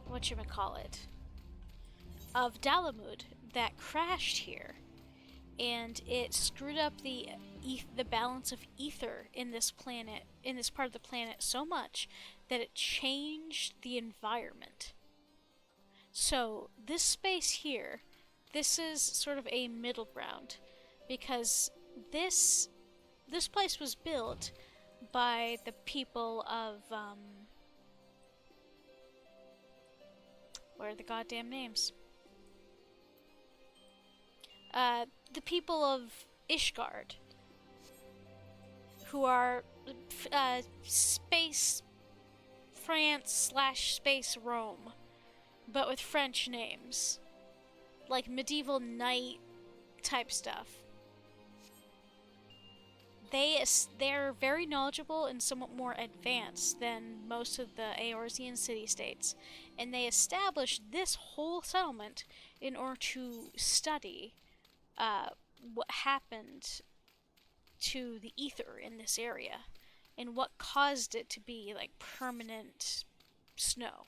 whatchamacallit, of Dalamud that crashed here. And it screwed up the balance of ether in this planet, in this part of the planet, so much that it changed the environment. So this space here, this is sort of a middle ground, because this place was built by the people of what are the goddamn names? The people of Ishgard, who are space France / space Rome, but with French names, like medieval knight type stuff. They're very knowledgeable and somewhat more advanced than most of the Eorzean city-states, and they established this whole settlement in order to study what happened to the ether in this area and what caused it to be like permanent snow.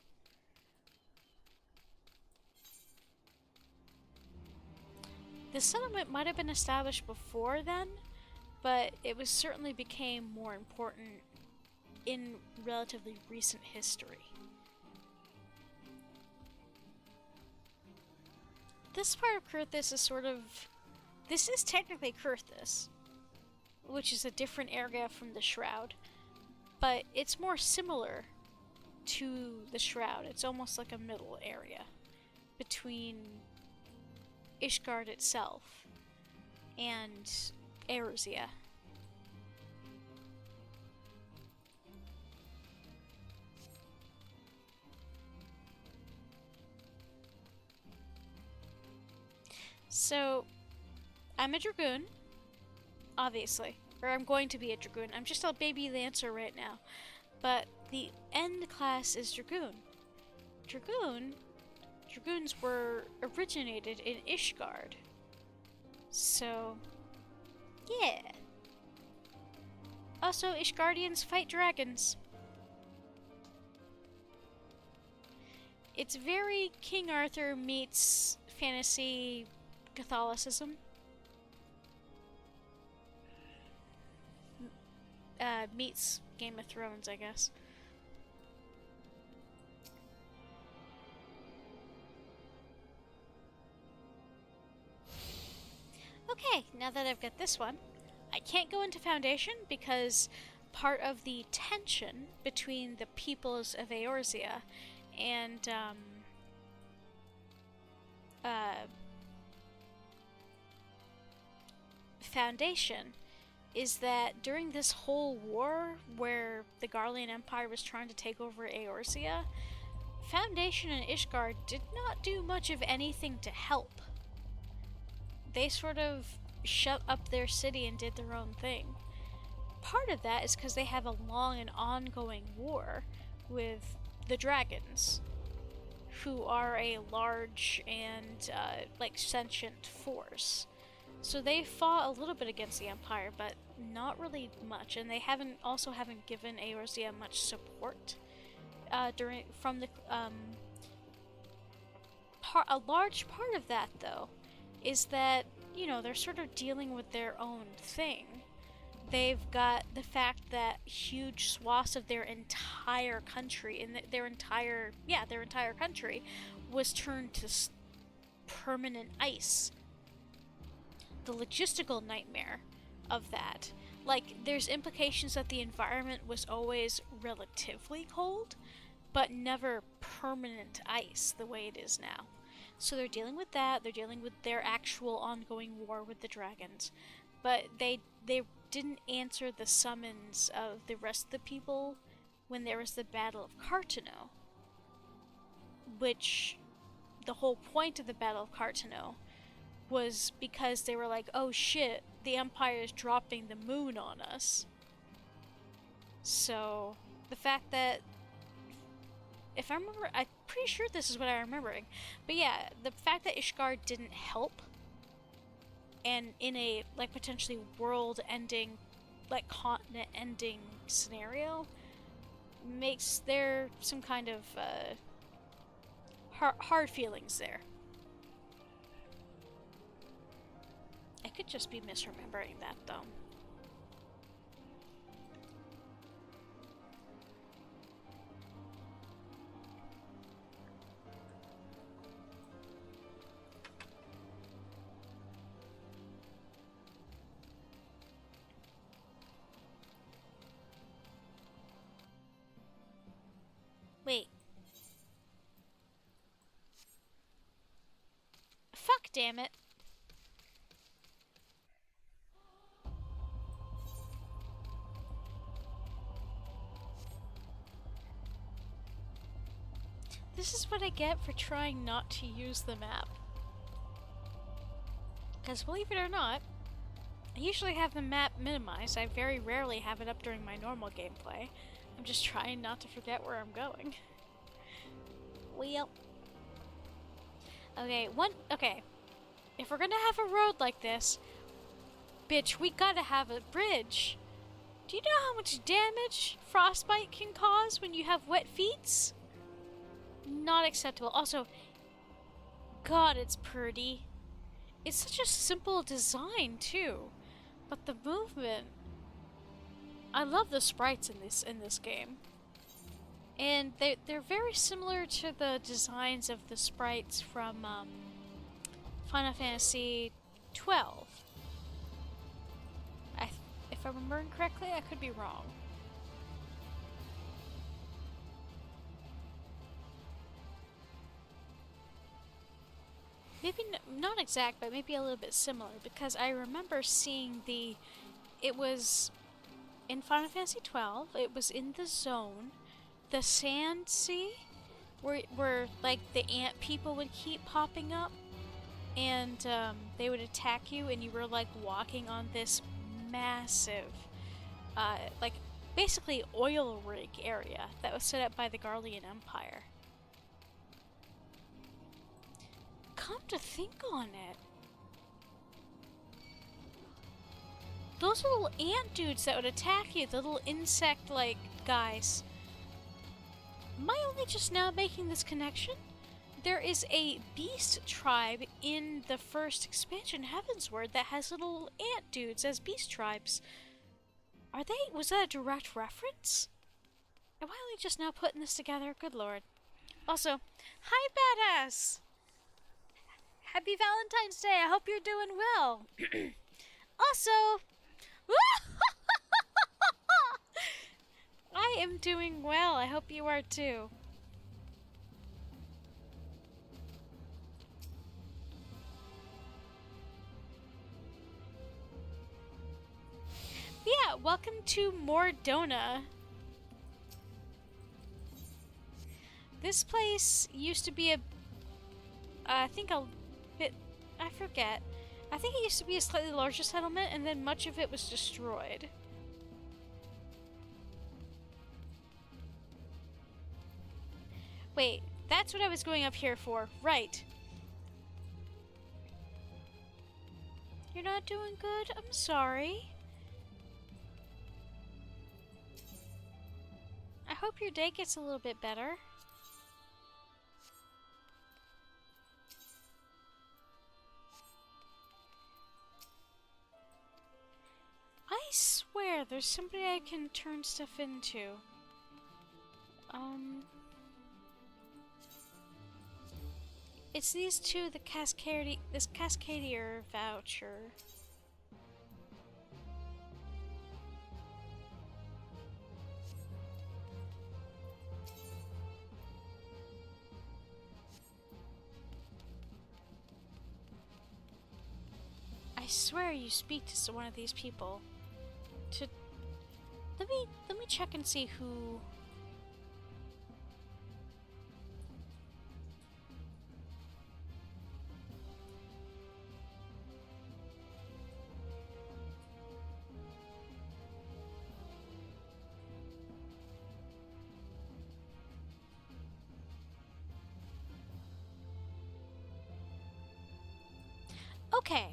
The settlement might have been established before then, but it was certainly became more important in relatively recent history. This part of Kurthus is this is technically Kurthus, which is a different area from the Shroud, but it's more similar to the Shroud. It's almost like a middle area between Ishgard itself and Eorzea. So, I'm a Dragoon, obviously. Or I'm going to be a Dragoon. I'm just a baby Lancer right now. But the end class is Dragoon. Dragoons were originated in Ishgard. So, yeah. Also, Ishgardians fight dragons. It's very King Arthur meets fantasy Catholicism. Meets Game of Thrones, I guess. Okay, now that I've got this one, I can't go into Foundation because part of the tension between the peoples of Eorzea and Foundation is that during this whole war where the Garlean Empire was trying to take over Eorzea, Foundation and Ishgard did not do much of anything to help. They sort of shut up their city and did their own thing. Part of that is because they have a long and ongoing war with the dragons, who are a large and sentient force. So they fought a little bit against the Empire, but not really much, and they haven't given Eorzea much support from the a large part of that, though, is that, they're sort of dealing with their own thing. They've got the fact that huge swaths of their entire country, their entire country, was turned to permanent ice. The logistical nightmare of that. There's implications that the environment was always relatively cold, but never permanent ice the way it is now. So they're dealing with that. They're dealing with their actual ongoing war with the dragons. But they didn't answer the summons of the rest of the people when there was the Battle of Cartano. Which, the whole point of the Battle of Cartano was because they were like, oh shit, the Empire is dropping the moon on us. So, the fact that, if I remember, I'm pretty sure this is what I'm remembering, but yeah, the fact that Ishgard didn't help, and in a, potentially world-ending, continent-ending scenario, makes there some kind of, hard feelings there. I could just be misremembering that, though. Wait. Fuck, damn it. This is what I get for trying not to use the map. Because believe it or not, I usually have the map minimized. I very rarely have it up during my normal gameplay. I'm just trying not to forget where I'm going. Well. Okay. If we're gonna have a road like this, bitch, we gotta have a bridge. Do you know how much damage frostbite can cause when you have wet feet? Not acceptable. Also, God, it's pretty. It's such a simple design, too. But the movement... I love the sprites in this game. And they're very similar to the designs of the sprites from Final Fantasy XII. If I'm remembering correctly, I could be wrong. Maybe not exact, but maybe a little bit similar, because I remember seeing it was in Final Fantasy XII, it was in the zone, the Sand Sea, where the ant people would keep popping up, and they would attack you, and you were walking on this massive, basically oil rig area that was set up by the Garlean Empire. Come to think on it, those little ant dudes that would attack you, the little insect-like guys. Am I only just now making this connection? There is a beast tribe in the first expansion, Heavensward, that has little ant dudes as beast tribes. Was that a direct reference? Am I only just now putting this together? Good lord. Also, hi badass! Happy Valentine's Day! I hope you're doing well! Also... I am doing well. I hope you are too. Yeah, welcome to Mordona. This place used to be I forget. I think it used to be a slightly larger settlement, and then much of it was destroyed. Wait, that's what I was going up here for. Right. You're not doing good? I'm sorry. I hope your day gets a little bit better. I swear there's somebody I can turn stuff into. It's these two, this Cascadier voucher. I swear you speak to one of these people. Let me check and see who. Okay.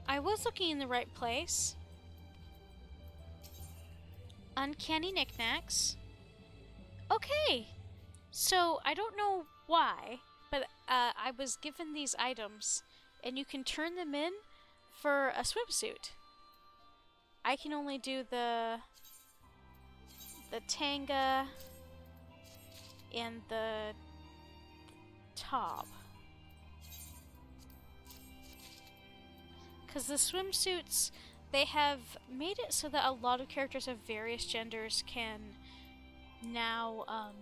I was looking in the right place. Uncanny knickknacks. Okay. So, I don't know why, but I was given these items, and you can turn them in for a swimsuit. I can only do the tanga and the top. Because the swimsuits, they have made it so that a lot of characters of various genders can now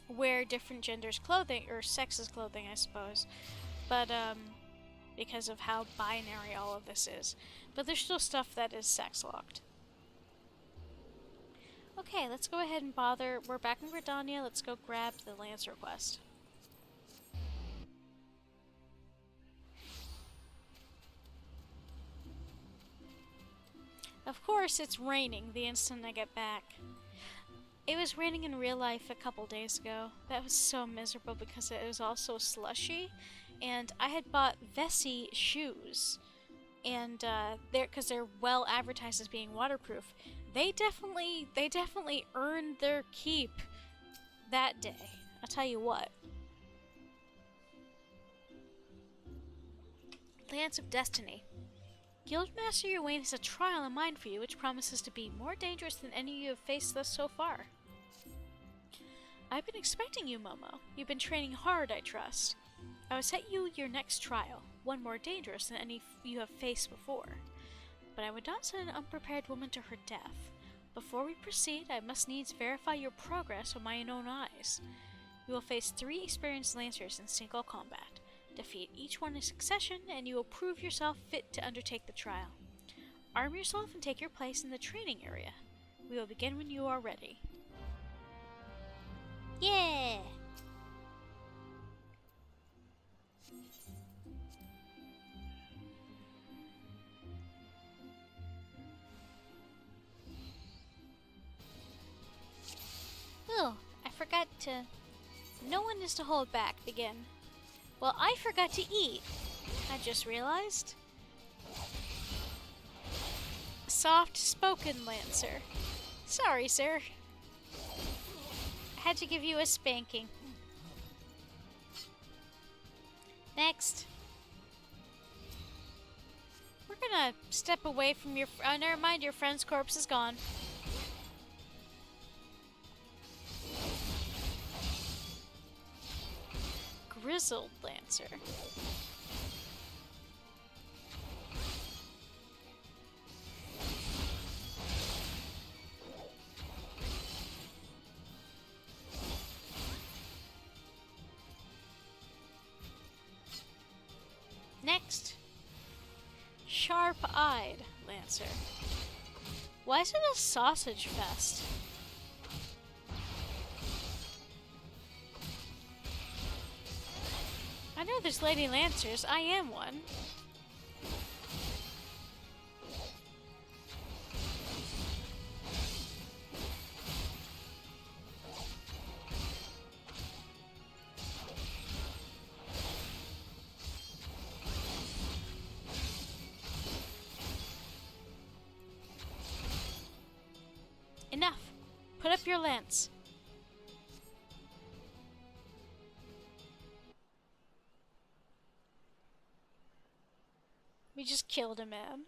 wear different genders' clothing, or sexes' clothing, I suppose. But because of how binary all of this is. But there's still stuff that is sex-locked. Okay, let's go ahead and bother. We're back in Gridania. Let's go grab the Lancer quest. Of course, it's raining the instant I get back. It was raining in real life a couple days ago. That was so miserable because it was all so slushy. And I had bought Vessi shoes. And because they're well advertised as being waterproof. They definitely earned their keep that day. I'll tell you what. Lance of Destiny. Guildmaster Uwain has a trial in mind for you, which promises to be more dangerous than any you have faced thus so far. I've been expecting you, Momo. You've been training hard, I trust. I will set you your next trial, one more dangerous than any you have faced before. But I would not send an unprepared woman to her death. Before we proceed, I must needs verify your progress with my own eyes. You will face 3 experienced Lancers in single combat. Defeat each one in succession, and you will prove yourself fit to undertake the trial. Arm yourself and take your place in the training area. We will begin when you are ready. Yeah! Oh, I forgot to... No one is to hold back. Begin. Well, I forgot to eat. I just realized. Soft-spoken Lancer. Sorry, sir. I had to give you a spanking. Next. We're gonna step away from your... Oh, never mind, your friend's corpse is gone. Grizzled Lancer. Next. Sharp-eyed Lancer. Why is it a sausage fest? I know there's Lady Lancers. I am one. Enough. Put up your lance. We just killed a man.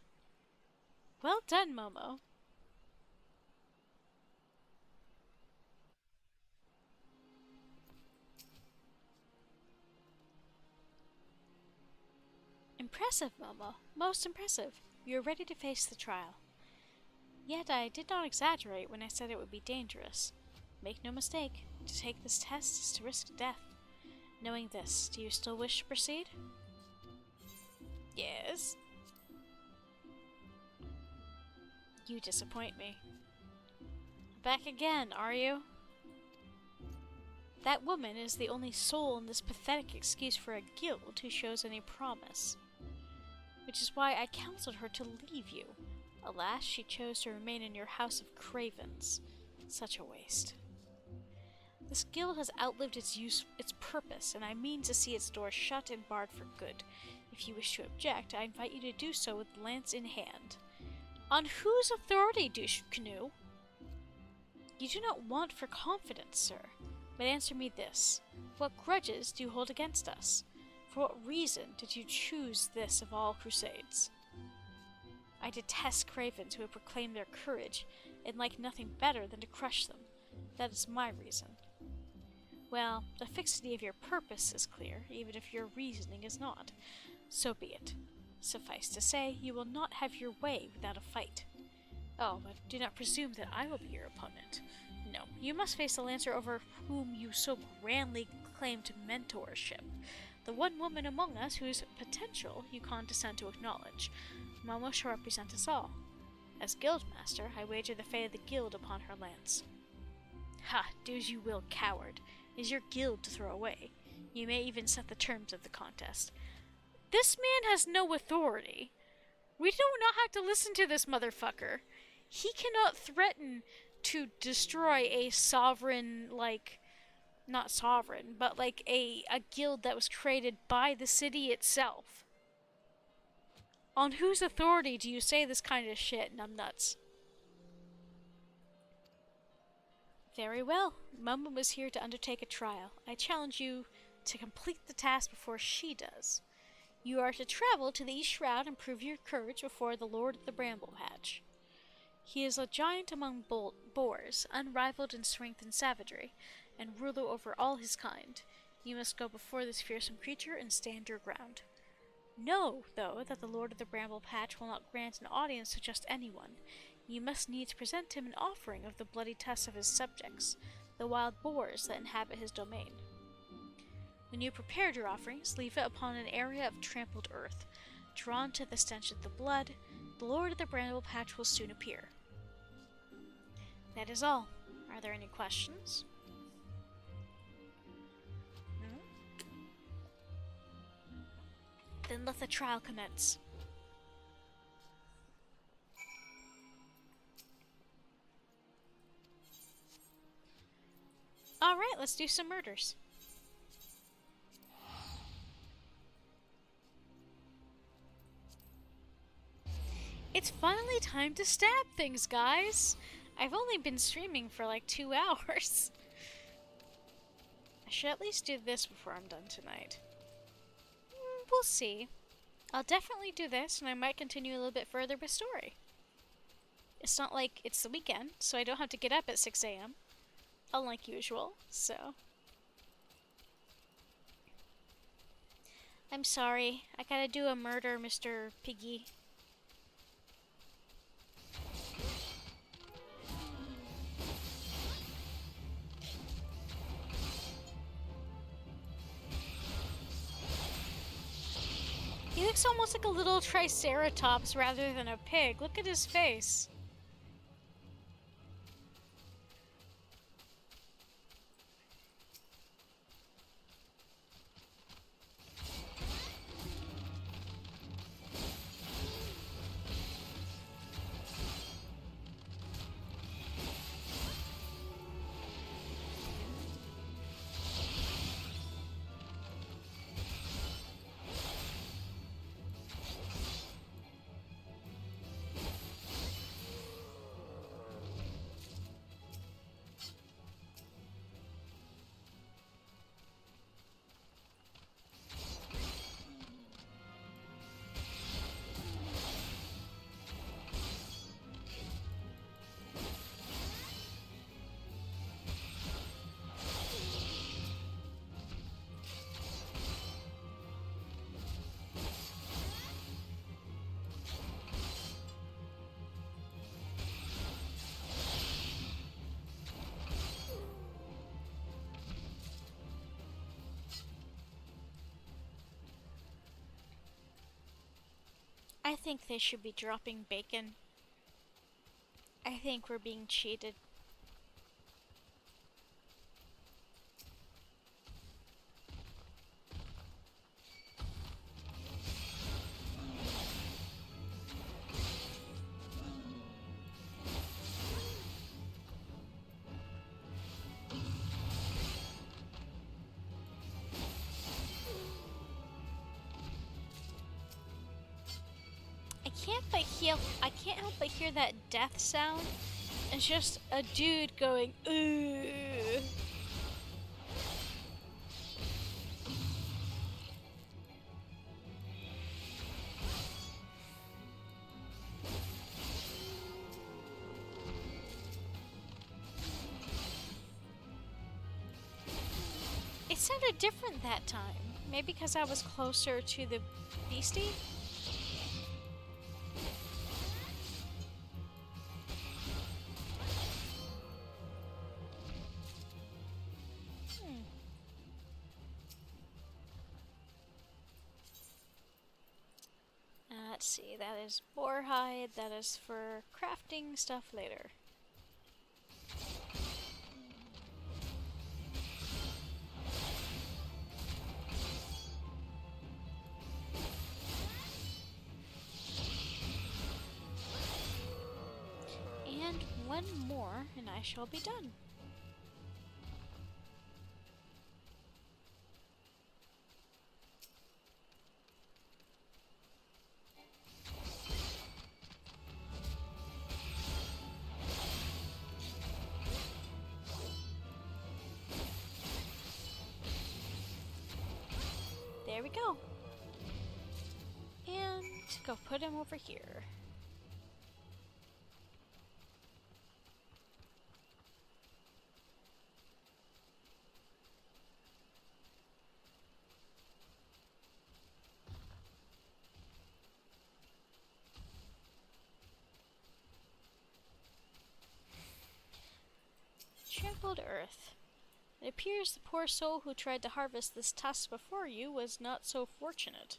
Well done, Momo. Impressive, Momo. Most impressive. You're ready to face the trial. Yet I did not exaggerate when I said it would be dangerous. Make no mistake, to take this test is to risk death. Knowing this, do you still wish to proceed? Yes. You disappoint me. Back again, are you? That woman is the only soul in this pathetic excuse for a guild who shows any promise. Which is why I counseled her to leave you. Alas, she chose to remain in your house of cravens. Such a waste. This guild has outlived its purpose, and I mean to see its doors shut and barred for good. If you wish to object, I invite you to do so with lance in hand. On whose authority, Canoe? You do not want for confidence, sir, but answer me this. What grudges do you hold against us? For what reason did you choose this of all crusades? I detest cravens who have proclaimed their courage, and like nothing better than to crush them. That is my reason. Well, the fixity of your purpose is clear, even if your reasoning is not. So be it. Suffice to say, you will not have your way without a fight. Oh, but do not presume that I will be your opponent. No, you must face the Lancer over whom you so grandly claim to mentorship. The one woman among us whose potential you condescend to acknowledge. Momo shall represent us all. As Guildmaster, I wager the fate of the guild upon her lance. Ha! Do as you will, coward. It is your guild to throw away. You may even set the terms of the contest. This man has no authority. We do not have to listen to this motherfucker. He cannot threaten to destroy a sovereign, not sovereign, but a guild that was created by the city itself. On whose authority do you say this kind of shit, numbnuts? Very well. Momo was here to undertake a trial. I challenge you to complete the task before she does. You are to travel to the East Shroud and prove your courage before the Lord of the Bramble Patch. He is a giant among boars, unrivaled in strength and savagery, and ruler over all his kind. You must go before this fearsome creature and stand your ground. Know, though, that the Lord of the Bramble Patch will not grant an audience to just anyone. You must needs present him an offering of the bloody tusks of his subjects, the wild boars that inhabit his domain. When you have prepared your offerings, leave it upon an area of trampled earth. Drawn to the stench of the blood, the Lord of the Bramble Patch will soon appear. That is all. Are there any questions? Then let the trial commence. Alright, let's do some murders. It's finally time to stab things, guys! I've only been streaming for 2 hours. I should at least do this before I'm done tonight. We'll see. I'll definitely do this, and I might continue a little bit further with story. It's not like it's the weekend, so I don't have to get up at 6 a.m. Unlike usual, so... I'm sorry. I gotta do a murder, Mr. Piggy. He looks almost like a little triceratops rather than a pig. Look at his face. I think they should be dropping bacon. I think we're being cheated. I can't help but hear that death sound. It's just a dude going, "Ugh." It sounded different that time. Maybe because I was closer to the beastie? Let's see, that is boar hide, that is for crafting stuff later. And one more, and I shall be done. There we go. And go put him over here. Trampled earth. It appears the poor soul who tried to harvest this tusk before you was not so fortunate.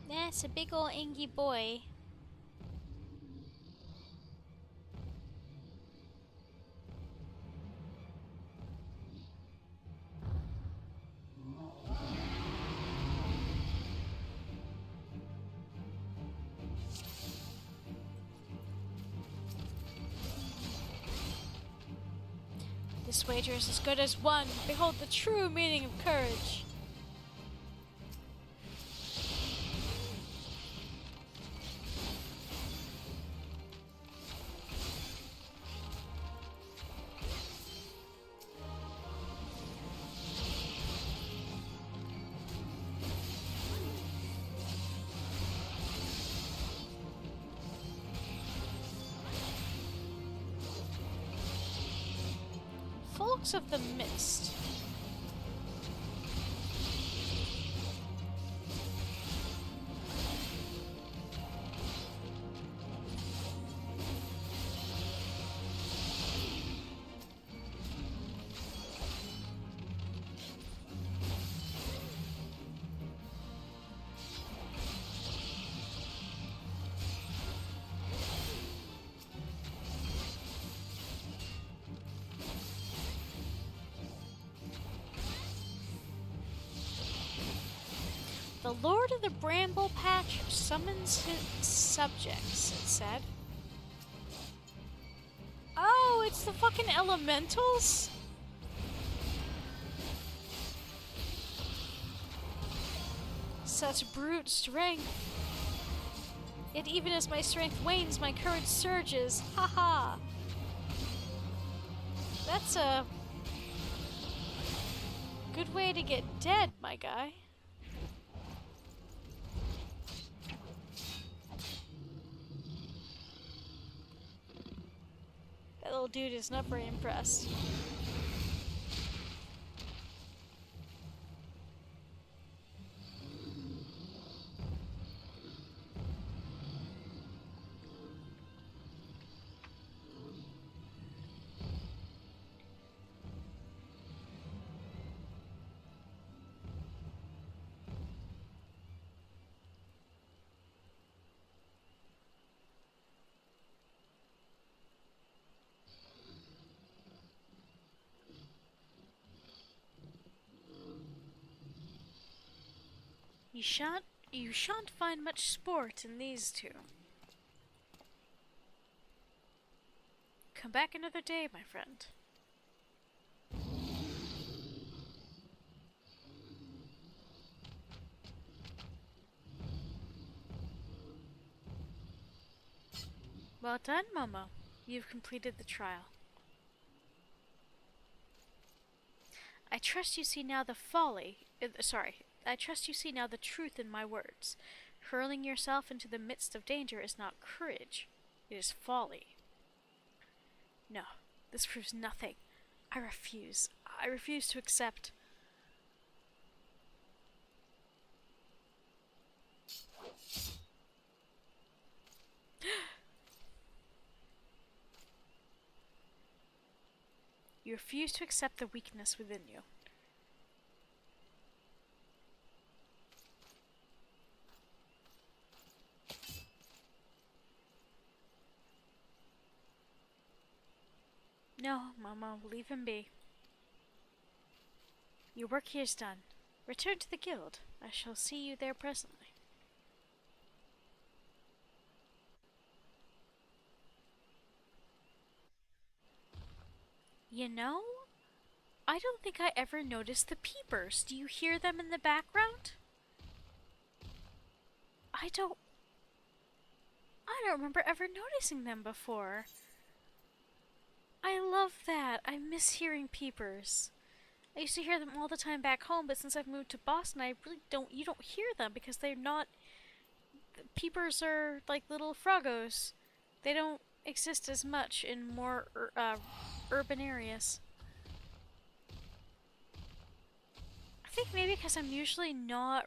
That's a big ol' angry boy. This wager is as good as won. Behold the true meaning of courage. Folks of the Mist. The Lord of the Bramble Patch summons his subjects, it said. Oh, it's the fucking elementals? Such brute strength. Yet even as my strength wanes, my courage surges. Haha. That's a good way to get dead, my guy. old dude is not very impressed. You shan't find much sport in these two. Come back another day, my friend. Well done, Momo. You've completed the trial. I trust you see now the I trust you see now the truth in my words. Hurling yourself into the midst of danger is not courage. It is folly. No, this proves nothing. I refuse. I refuse to accept. You refuse to accept the weakness within you. No, Momo, leave him be. Your work here is done. Return to the guild. I shall see you there presently. You know, I don't think I ever noticed the peepers. Do you hear them in the background? I don't remember ever noticing them before. I love that. I miss hearing peepers. I used to hear them all the time back home, but since I've moved to Boston, I really you don't hear them because they're not, peepers are like little froggos. They don't exist as much in more urban areas. I think maybe because I'm usually not,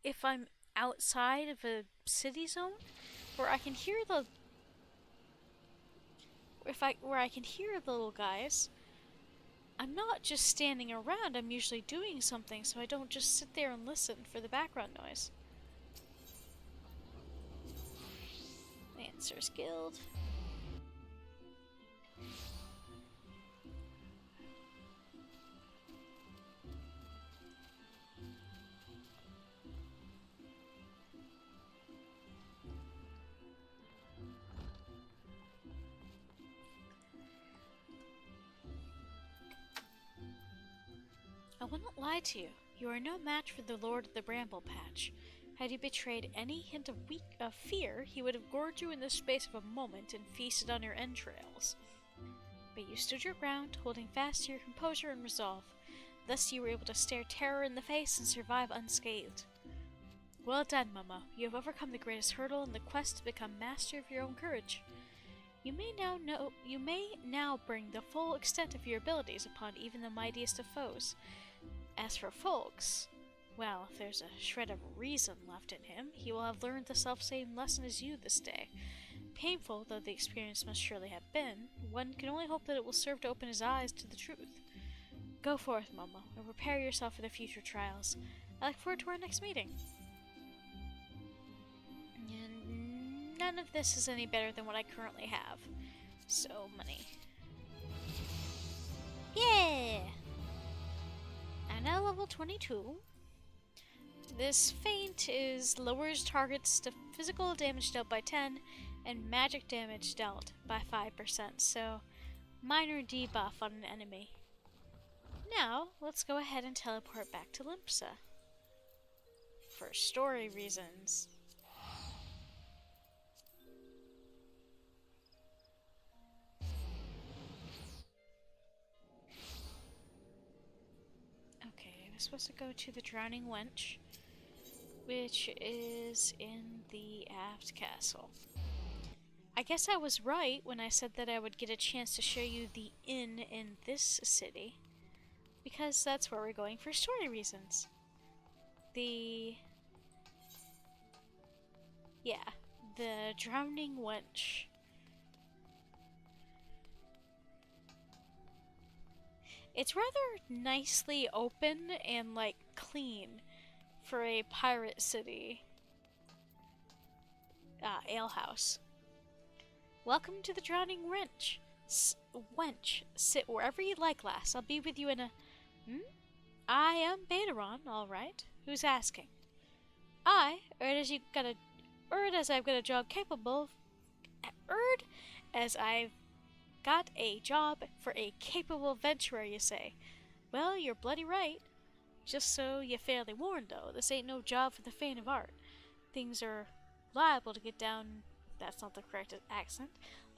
if I'm outside of a city zone, where I can hear the, where I can hear the little guys, I'm not just standing around, I'm usually doing something, so I don't just sit there and listen for the background noise. Lancers Guild. I will not lie to you. You are no match for the Lord of the Bramble Patch. Had you betrayed any hint of fear, he would have gored you in the space of a moment and feasted on your entrails. But you stood your ground, holding fast to your composure and resolve. Thus you were able to stare terror in the face and survive unscathed. Well done, Momo. You have overcome the greatest hurdle in the quest to become master of your own courage. You may now bring the full extent of your abilities upon even the mightiest of foes. As for Folks, well, if there's a shred of reason left in him, he will have learned the self-same lesson as you this day. Painful though the experience must surely have been, one can only hope that it will serve to open his eyes to the truth. Go forth, Momo, and prepare yourself for the future trials. I look forward to our next meeting. And none of this is any better than what I currently have. So, money. Yeah! I'm now level 22. This feint lowers targets to physical damage dealt by 10 and magic damage dealt by 5%, so minor debuff on an enemy. Now, let's go ahead and teleport back to Limpsa. For story reasons. Okay, I'm supposed to go to the Drowning Wench, which is in the Aft Castle. I guess I was right when I said that I would get a chance to show you the inn in this city. Because that's where we're going for story reasons. The Drowning Wench. It's rather nicely open and, like, clean for a pirate city alehouse. Welcome to the Drowning Wench. Wench, sit wherever you like, lass. I'll be with you in a... I am Betaron, all right. Who's asking? I've got a job capable of... I've got a job for a capable venturer, you say. Well, you're bloody right. Just so you're fairly warned, though, this ain't no job for the faint of heart. Things are liable to get down... That's not the correct accent.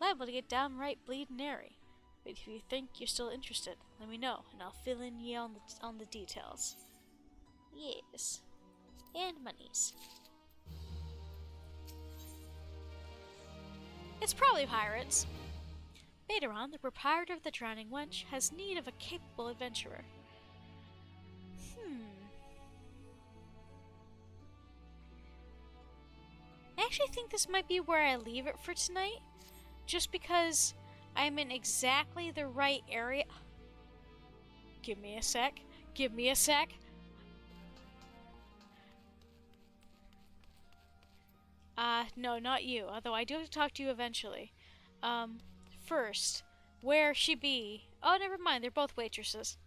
Liable to get downright bleedin' airy. But if you think you're still interested, let me know, and I'll fill in ye on the details. Yes. And monies. It's probably pirates. Betaron, the proprietor of the Drowning Wench, has need of a capable adventurer. I actually think this might be where I leave it for tonight, just because I'm in exactly the right area. Give me a sec. Give me a sec. No, not you, although I do have to talk to you eventually. First, where she be? Oh, never mind, they're both waitresses.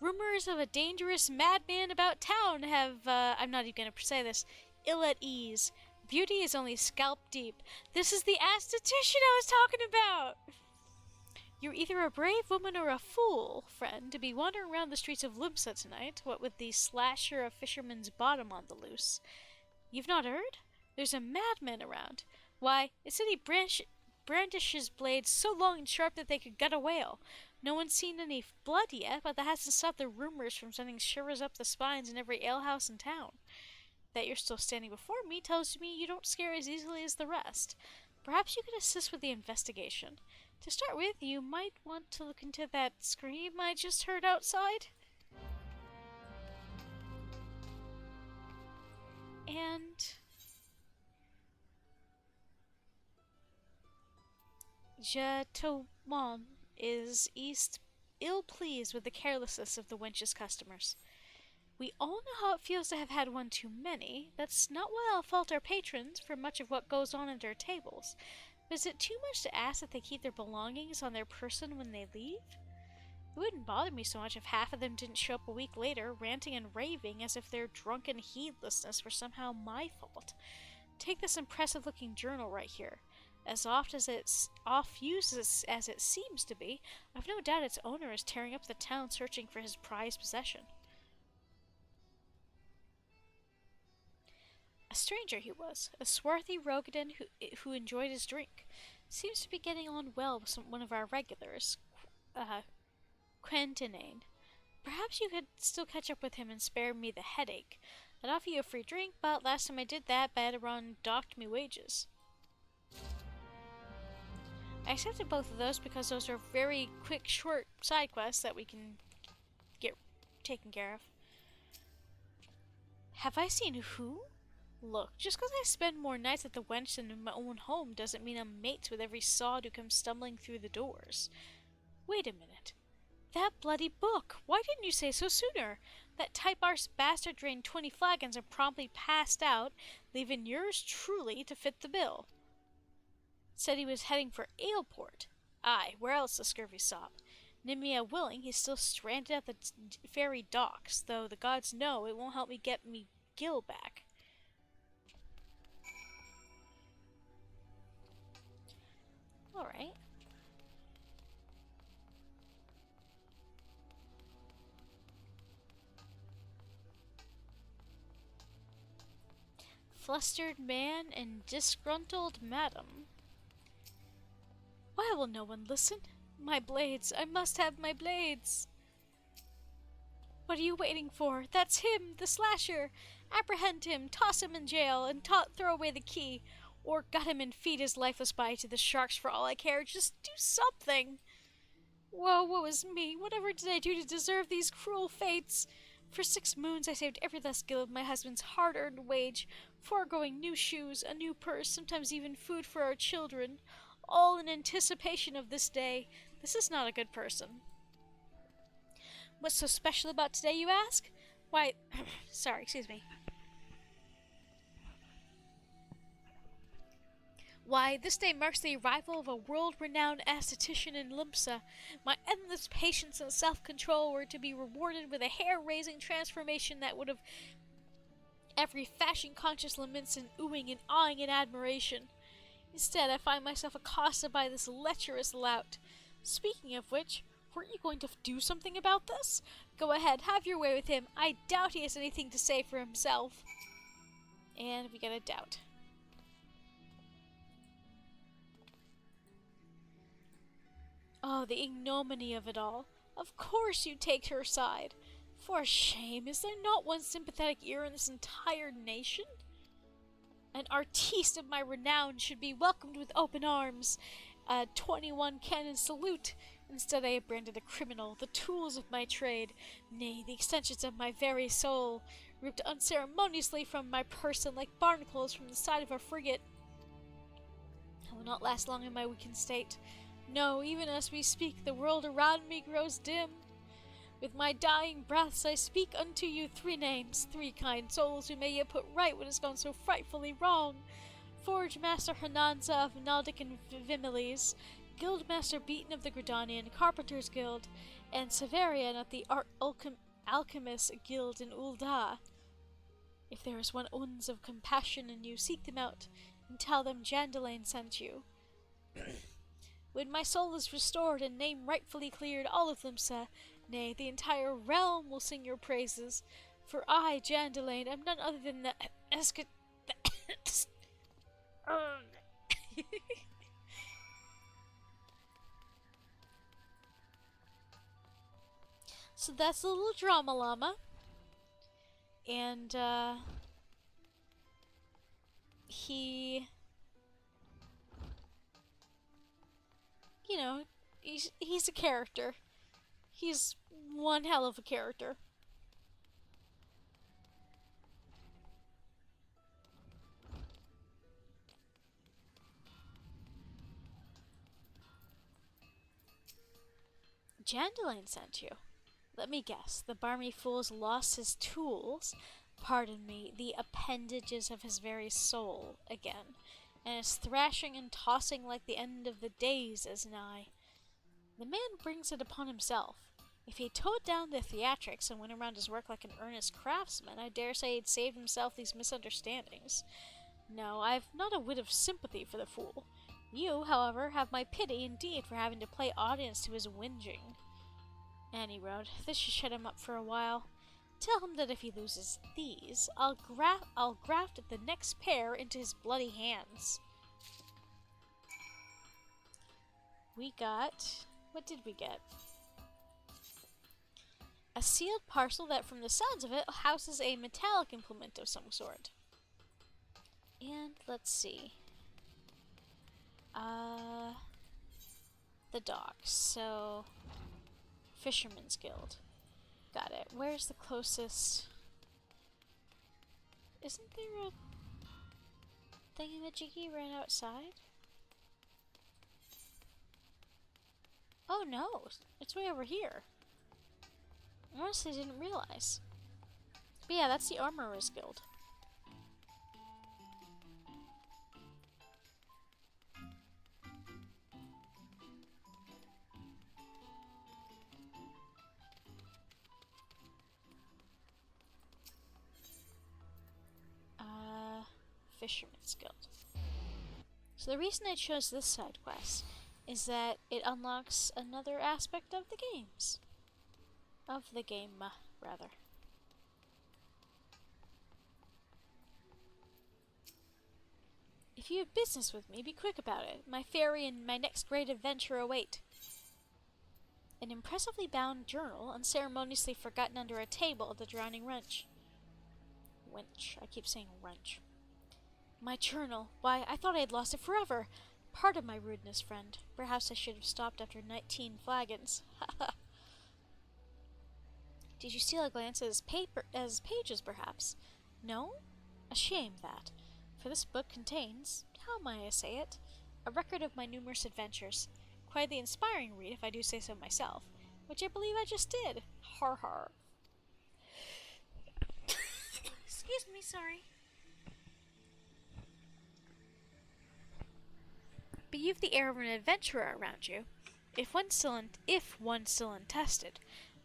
Rumors of a dangerous madman about town have, I'm not even gonna say this, ill at ease. Beauty is only scalp deep. This is the aesthetician I was talking about! You're either a brave woman or a fool, friend, to be wandering around the streets of Limsa tonight, what with the slasher of Fisherman's Bottom on the loose. You've not heard? There's a madman around. Why, it said he brandishes blades so long and sharp that they could gut a whale. No one's seen any blood yet, but that hasn't stopped the rumors from sending shivers up the spines in every alehouse in town. That you're still standing before me tells me you don't scare as easily as the rest. Perhaps you could assist with the investigation. To start with, you might want to look into that scream I just heard outside. And... Jatomon is ill-pleased with the carelessness of the wench's customers. We all know how it feels to have had one too many. That's not why I'll fault our patrons for much of what goes on at our tables. But is it too much to ask that they keep their belongings on their person when they leave? It wouldn't bother me so much if half of them didn't show up a week later, ranting and raving as if their drunken heedlessness were somehow my fault. Take this impressive-looking journal right here. As oft-used as it seems to be, I've no doubt its owner is tearing up the town searching for his prized possession. A stranger he was, a swarthy Rogadan who enjoyed his drink. Seems to be getting on well with one of our regulars, Quentinane. Perhaps you could still catch up with him and spare me the headache. I'd offer you a free drink, but last time I did that, Betaron docked me wages. I accepted both of those because those are very quick, short side quests that we can get taken care of. Have I seen who? Look, just because I spend more nights at the wench than in my own home doesn't mean I'm mates with every sod who comes stumbling through the doors. Wait a minute. That bloody book! Why didn't you say so sooner? That type-arse bastard drained 20 flagons and promptly passed out, leaving yours truly to fit the bill. Said he was heading for Aleport. Aye, where else the scurvy sop? Nimia willing, he's still stranded at the ferry docks, though the gods know it won't help me get me Gil back. Alright. Flustered man and disgruntled madam. Why will no one listen? My blades! I must have my blades! What are you waiting for? That's him, the slasher! Apprehend him, toss him in jail, and throw away the key. Or gut him and feed his lifeless body to the sharks for all I care. Just do something! Whoa, woe is me. Whatever did I do to deserve these cruel fates? For 6 moons I saved every last gill of my husband's hard-earned wage, foregoing new shoes, a new purse, sometimes even food for our children, all in anticipation of this day. This is not a good person. What's so special about today, you ask? Why, sorry, excuse me. Why, this day marks the arrival of a world-renowned aesthetician in Limsa. My endless patience and self-control were to be rewarded with a hair-raising transformation that would have every fashion-conscious Leminson oohing and awing in admiration. Instead, I find myself accosted by this lecherous lout. Speaking of which, weren't you going to do something about this? Go ahead, have your way with him. I doubt he has anything to say for himself. And we get a doubt. Oh, the ignominy of it all. Of course you take her side. For shame, is there not one sympathetic ear in this entire nation? An artiste of my renown should be welcomed with open arms. A 21 cannon salute. Instead I have branded a criminal, the tools of my trade, nay, the extensions of my very soul, ripped unceremoniously from my person like barnacles from the side of a frigate. I will not last long in my weakened state. No, even as we speak, the world around me grows dim. With my dying breaths I speak unto you 3 names, 3 kind souls who may yet put right what has gone so frightfully wrong. Forge Master Hananza of Naldic and Vimiles, Guildmaster Beaton of the Gridanian Carpenters Guild, and Severian of the Alchemist Guild in Ul'dah. If there is one ounce of compassion in you, seek them out, and tell them Jandalain sent you. When my soul is restored and name rightfully cleared, all of them, nay, the entire realm will sing your praises. For I, Jandalain, am none other than the So that's a little drama llama. And, he... You know, he's a character. He's one hell of a character. Jandalain sent you. Let me guess, the barmy fool's lost his tools, pardon me, the appendages of his very soul, again, and is thrashing and tossing like the end of the days is nigh. The man brings it upon himself. If he toned down the theatrics and went around his work like an earnest craftsman, I dare say he'd save himself these misunderstandings. No, I've not a whit of sympathy for the fool. You, however, have my pity indeed for having to play audience to his whinging. Annie wrote, this should shut him up for a while. Tell him that if he loses these, I'll graft the next pair into his bloody hands. We got... What did we get? A sealed parcel that, from the sounds of it, houses a metallic implement of some sort. And let's see. The docks. So, Fisherman's Guild. Got it. Where's the closest? Isn't there a thingamajiggy right outside? Oh no, it's way over here. I honestly didn't realize. But yeah, that's the Armorer's Guild. Fisherman's Guild. So the reason I chose this side quest is that it unlocks another aspect of the games. Of the game, rather. If you have business with me, be quick about it. My ferry and my next great adventure await. An impressively bound journal, unceremoniously forgotten under a table at the Drowning Wench. I keep saying wrench. My journal. Why, I thought I had lost it forever. Pardon my rudeness, friend. Perhaps I should have stopped after 19 flagons. Did you steal a glance as pages, perhaps? No? A shame that. For this book contains, how may I say it, a record of my numerous adventures. Quite the inspiring read, if I do say so myself, which I believe I just did. Har har. Excuse me, sorry. But you've the air of an adventurer around you, if one still untested.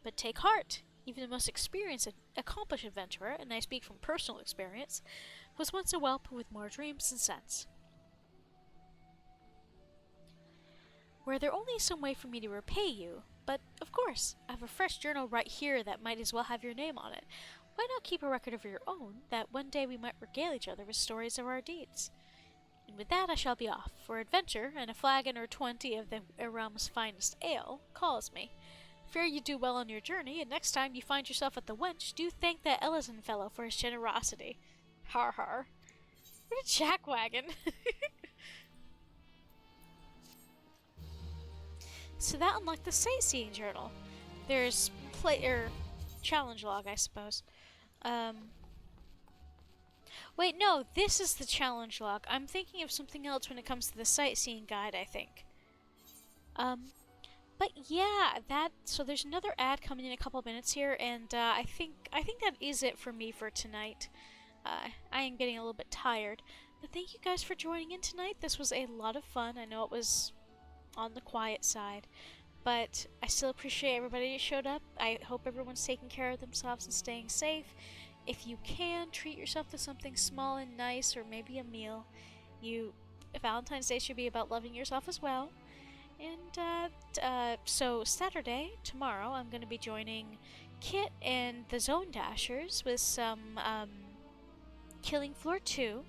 But take heart, even the most experienced and accomplished adventurer, and I speak from personal experience, was once a whelp with more dreams than sense. Were there only some way for me to repay you, but of course, I have a fresh journal right here that might as well have your name on it. Why not keep a record of your own, that one day we might regale each other with stories of our deeds? And with that I shall be off, for adventure, and a flagon or 20 of the realm's finest ale calls me. Fear you do well on your journey, and next time you find yourself at the Wench, do thank that Ellison fellow for his generosity. Har har. What a jackwagon! So that unlocked the sightseeing journal. There's challenge log, I suppose. Wait, no, this is the challenge log. I'm thinking of something else when it comes to the sightseeing guide, I think. But yeah, so there's another ad coming in a couple minutes here, and I think that is it for me for tonight. I am getting a little bit tired, but thank you guys for joining in tonight. This was a lot of fun. I know it was on the quiet side, but I still appreciate everybody that showed up. I hope everyone's taking care of themselves and staying safe. If you can, treat yourself to something small and nice, or maybe a meal. Valentine's Day should be about loving yourself as well. And so Saturday, tomorrow, I'm going to be joining Kit and the Zone Dashers with some Killing Floor 2,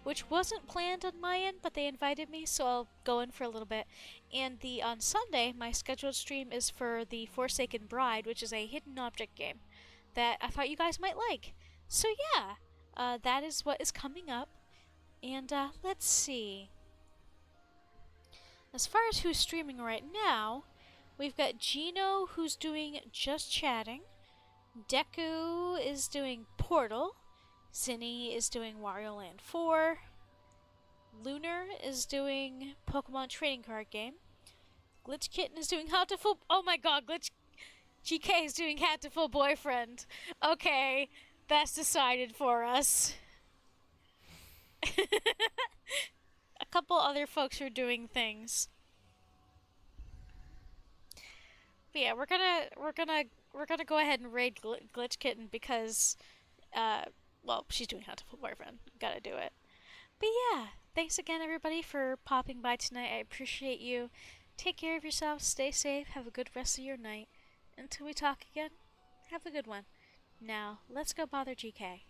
which wasn't planned on my end, but they invited me, so I'll go in for a little bit. And on Sunday, my scheduled stream is for the Forsaken Bride, which is a hidden object game that I thought you guys might like. So yeah, that is what is coming up. And let's see. As far as who's streaming right now, we've got Gino, who's doing Just Chatting. Deku is doing Portal. Zinni is doing Wario Land 4. Lunar is doing Pokemon Trading Card Game. Glitch Kitten is doing How to Full... Oh my god, Glitch... GK is doing Hat to Full Boyfriend. Okay, that's decided for us. A couple other folks are doing things. But yeah, we're gonna go ahead and raid Glitch Kitten because well, she's doing How to Full Boyfriend. Gotta do it. But yeah, thanks again everybody for popping by tonight. I appreciate you. Take care of yourself, stay safe, have a good rest of your night. Until we talk again, have a good one. Now, let's go bother GK.